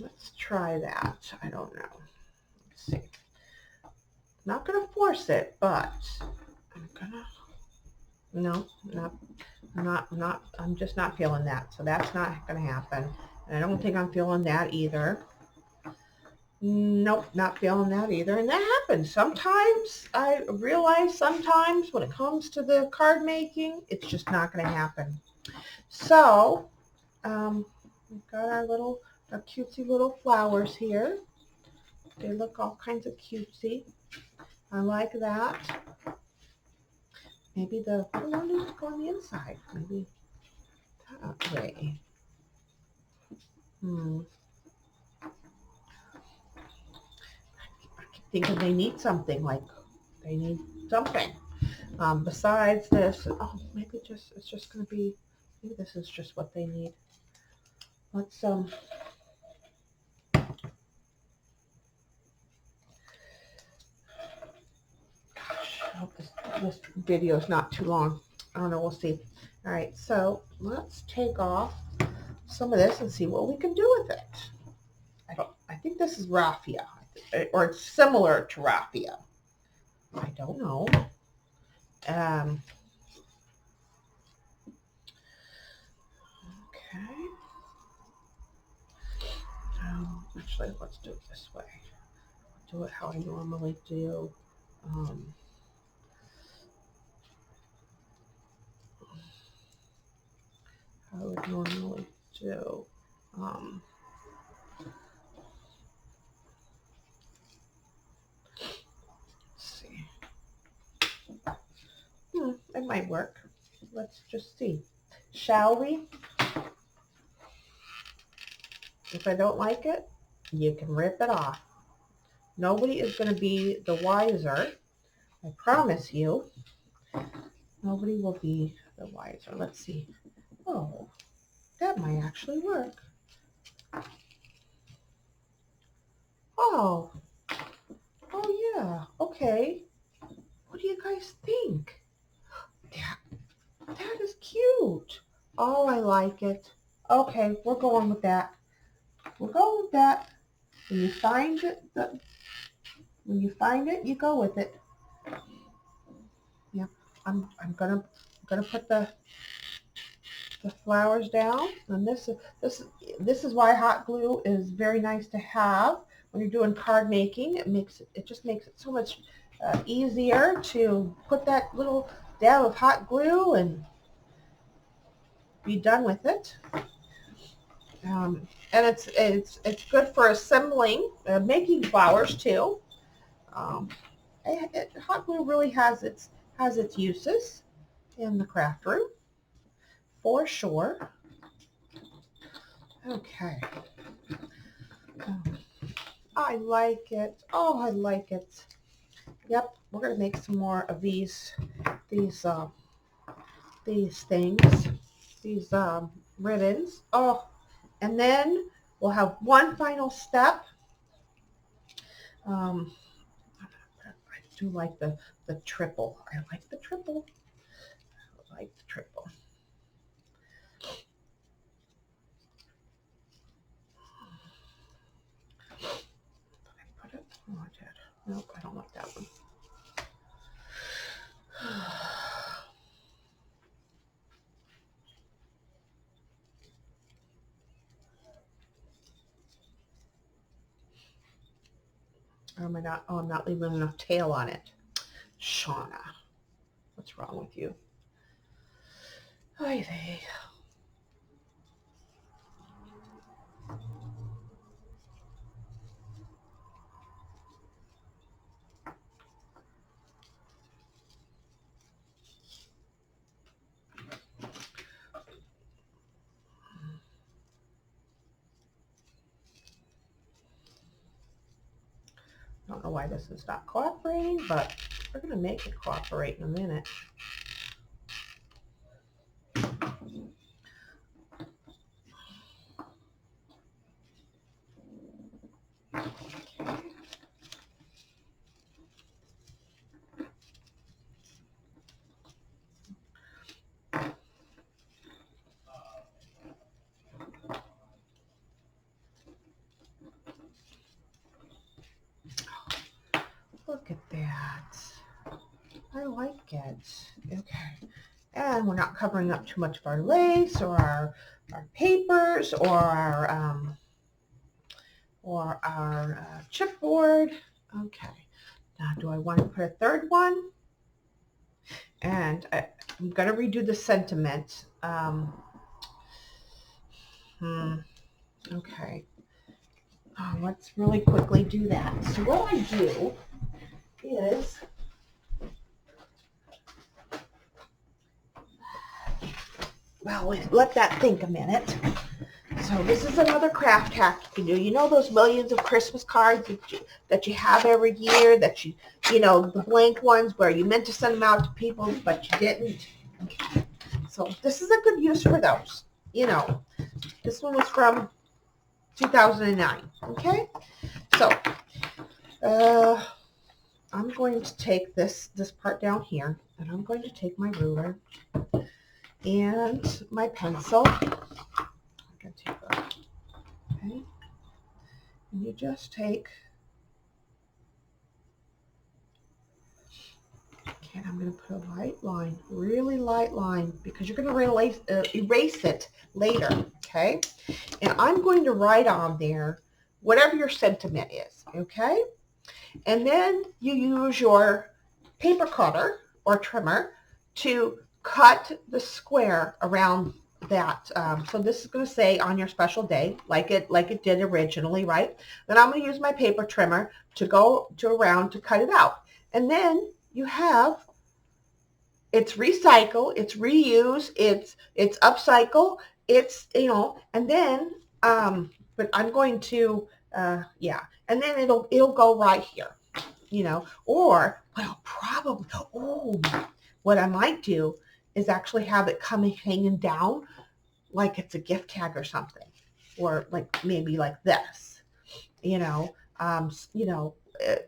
Let's try that. I don't know. Let's see. Not gonna force it, but I'm gonna. No, not. I'm just not feeling that. So that's not gonna happen. And I don't think I'm feeling that either. Nope, not feeling that either. And that happens. Sometimes I realize sometimes when it comes to the card making, it's just not going to happen. So we've got our cutesy little flowers here. They look all kinds of cutesy. I like that. Maybe I don't need to go on the inside. Maybe that way. Thinking they need something, besides this. Oh, maybe it's just going to be, maybe this is just what they need. Let's gosh, I hope this video is not too long. I don't know, we'll see. All right, so let's take off some of this and see what we can do with it. I think this is raffia, or it's similar to raffia. I don't know. Actually, let's do it this way. Do it how I normally do. How I would normally do. Let's see. It might work. Let's just see. Shall we? If I don't like it, you can rip it off. Nobody is going to be the wiser. I promise you. Nobody will be the wiser. Let's see. Oh, that might actually work. Oh, oh yeah. Okay. What do you guys think? That is cute. Oh, I like it. Okay, we're going with that. We're going with that. When you find it, you go with it. Yeah, I'm gonna put the flowers down, and this is why hot glue is very nice to have when you're doing card making. It just makes it so much easier to put that little dab of hot glue and be done with it. And it's good for assembling, making flowers too. Hot glue really has its uses in the craft room for sure. Okay. I like it. Oh, I like it. Yep, we're gonna make some more of these things, these ribbons. Oh, and then we'll have one final step. I do like the triple. I like the triple. I like the triple. Did I put it? Oh, I did. Nope, I don't like that one. Or am I not? Oh, I'm not leaving enough tail on it. Shauna, what's wrong with you? Hi there. I don't know why this is not cooperating, but we're going to make it cooperate in a minute. Look at that. I like it. Okay. And we're not covering up too much of our lace or our papers or our chipboard. Okay. Now, do I want to put a third one? And I'm going to redo the sentiment. Okay. Let's really quickly do that. So what I do is well, let that think a minute. So this is another craft hack you can do. You know those millions of Christmas cards that you have every year, that you know, the blank ones where you meant to send them out to people, but you didn't? Okay. So this is a good use for those. You know, this one was from 2009. Okay. So I'm going to take this part down here, and I'm going to take my ruler and my pencil. I'm going to take that. Okay. And you just take, and I'm going to put a light line, really light line, because you're going to erase it later, okay? And I'm going to write on there whatever your sentiment is, okay? And then you use your paper cutter or trimmer to cut the square around that. So this is going to say on your special day, like it did originally, right? Then I'm going to use my paper trimmer to go to around to cut it out. And then you have, it's recycle, it's reuse, it's upcycle, it's, and then, but I'm going to, yeah, and then it'll go right here, or, well, probably, oh, what I might do is actually have it coming hanging down like it's a gift tag or something, or like maybe like this,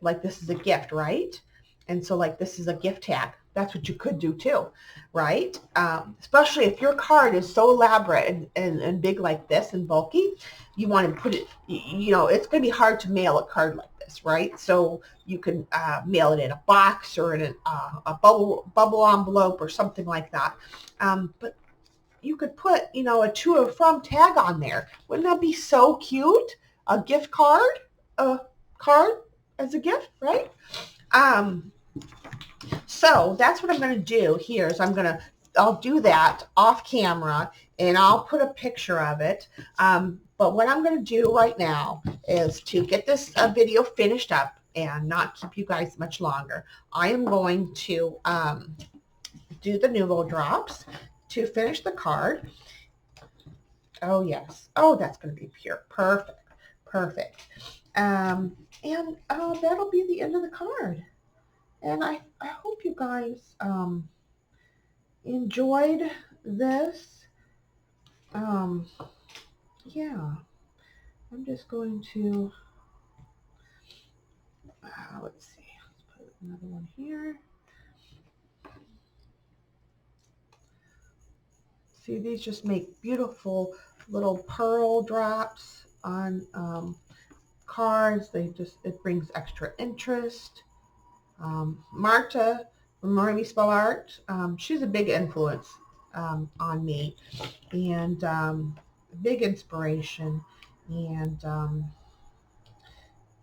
like this is a gift, right? And so like this is a gift tag. That's what you could do too, right? Especially if your card is so elaborate and big like this and bulky, you want to put it, it's going to be hard to mail a card like this, right? So you can mail it in a box or in a bubble envelope or something like that. But you could put, a to or from tag on there. Wouldn't that be so cute? A gift card, a card as a gift, right? So that's what I'm going to do here is I'll do that off camera and I'll put a picture of it. But what I'm going to do right now is to get this video finished up and not keep you guys much longer. I am going to do the Nuvo drops to finish the card. Oh, yes. Oh, that's going to be pure. Perfect. Perfect. And that'll be the end of the card. And I hope you guys enjoyed this. Yeah. I'm just going to, let's see. Let's put another one here. See, these just make beautiful little pearl drops on cards. It brings extra interest. Marta from Learn Me Spell Art, she's a big influence on me and big inspiration. And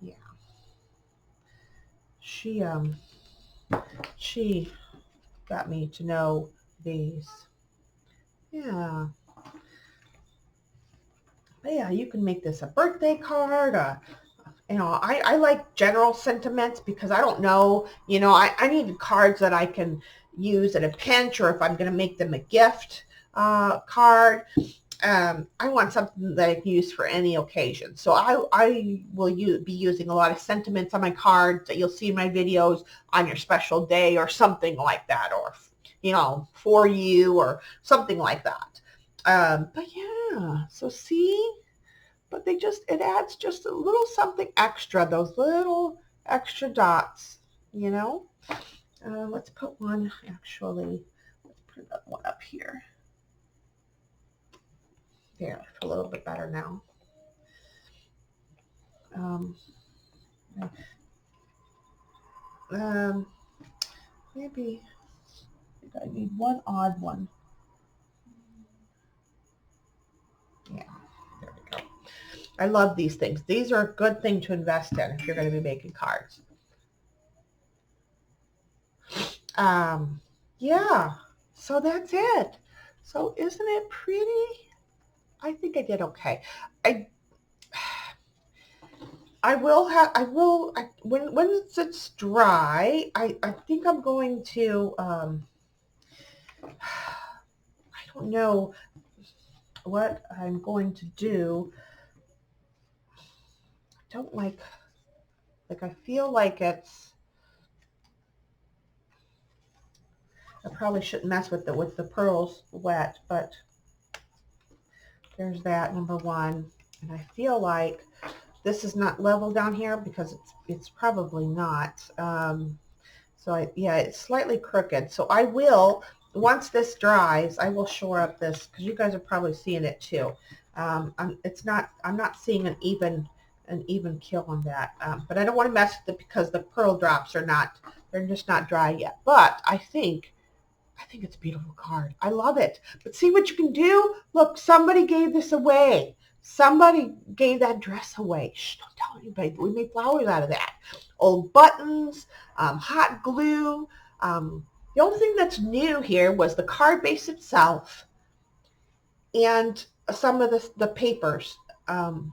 yeah, she got me to know these. Yeah. But yeah, you can make this a birthday card, I like general sentiments because I don't know, I need cards that I can use at a pinch or if I'm going to make them a gift card. I want something that I can use for any occasion. So I will be using a lot of sentiments on my cards that you'll see in my videos on your special day or something like that, or, for you or something like that. But yeah, so see? But it adds just a little something extra, those little extra dots, Let's put one, actually, let's put that one up here. There, a little bit better now. Maybe I need one odd one. Yeah, there we go. I love these things. These are a good thing to invest in if you're going to be making cards. Yeah, so that's it. So isn't it pretty? I think I did okay. When it's dry, I think I'm going to, I don't know what I'm going to do. I don't like I feel like it's, I probably shouldn't mess with the pearls wet, but there's that, number one. And I feel like this is not level down here because it's probably not. Yeah, it's slightly crooked. So I will, once this dries, I will shore up this because you guys are probably seeing it too. I'm not seeing an even kill on that. But I don't want to mess with it because the pearl drops they're just not dry yet. But I think it's a beautiful card. I love it. But see what you can do? Look, somebody gave this away. Somebody gave that dress away. Shh, don't tell anybody, but we made flowers out of that. Old buttons, hot glue. The only thing that's new here was the card base itself and some of the papers and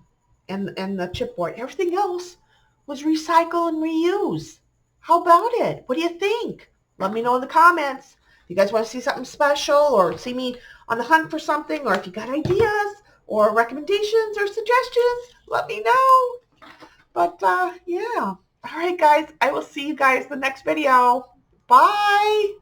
the chipboard. Everything else was recycle and reuse. How about it? What do you think? Let me know in the comments. If you guys want to see something special or see me on the hunt for something, or if you got ideas or recommendations or suggestions, let me know. But yeah. All right, guys. I will see you guys in the next video. Bye.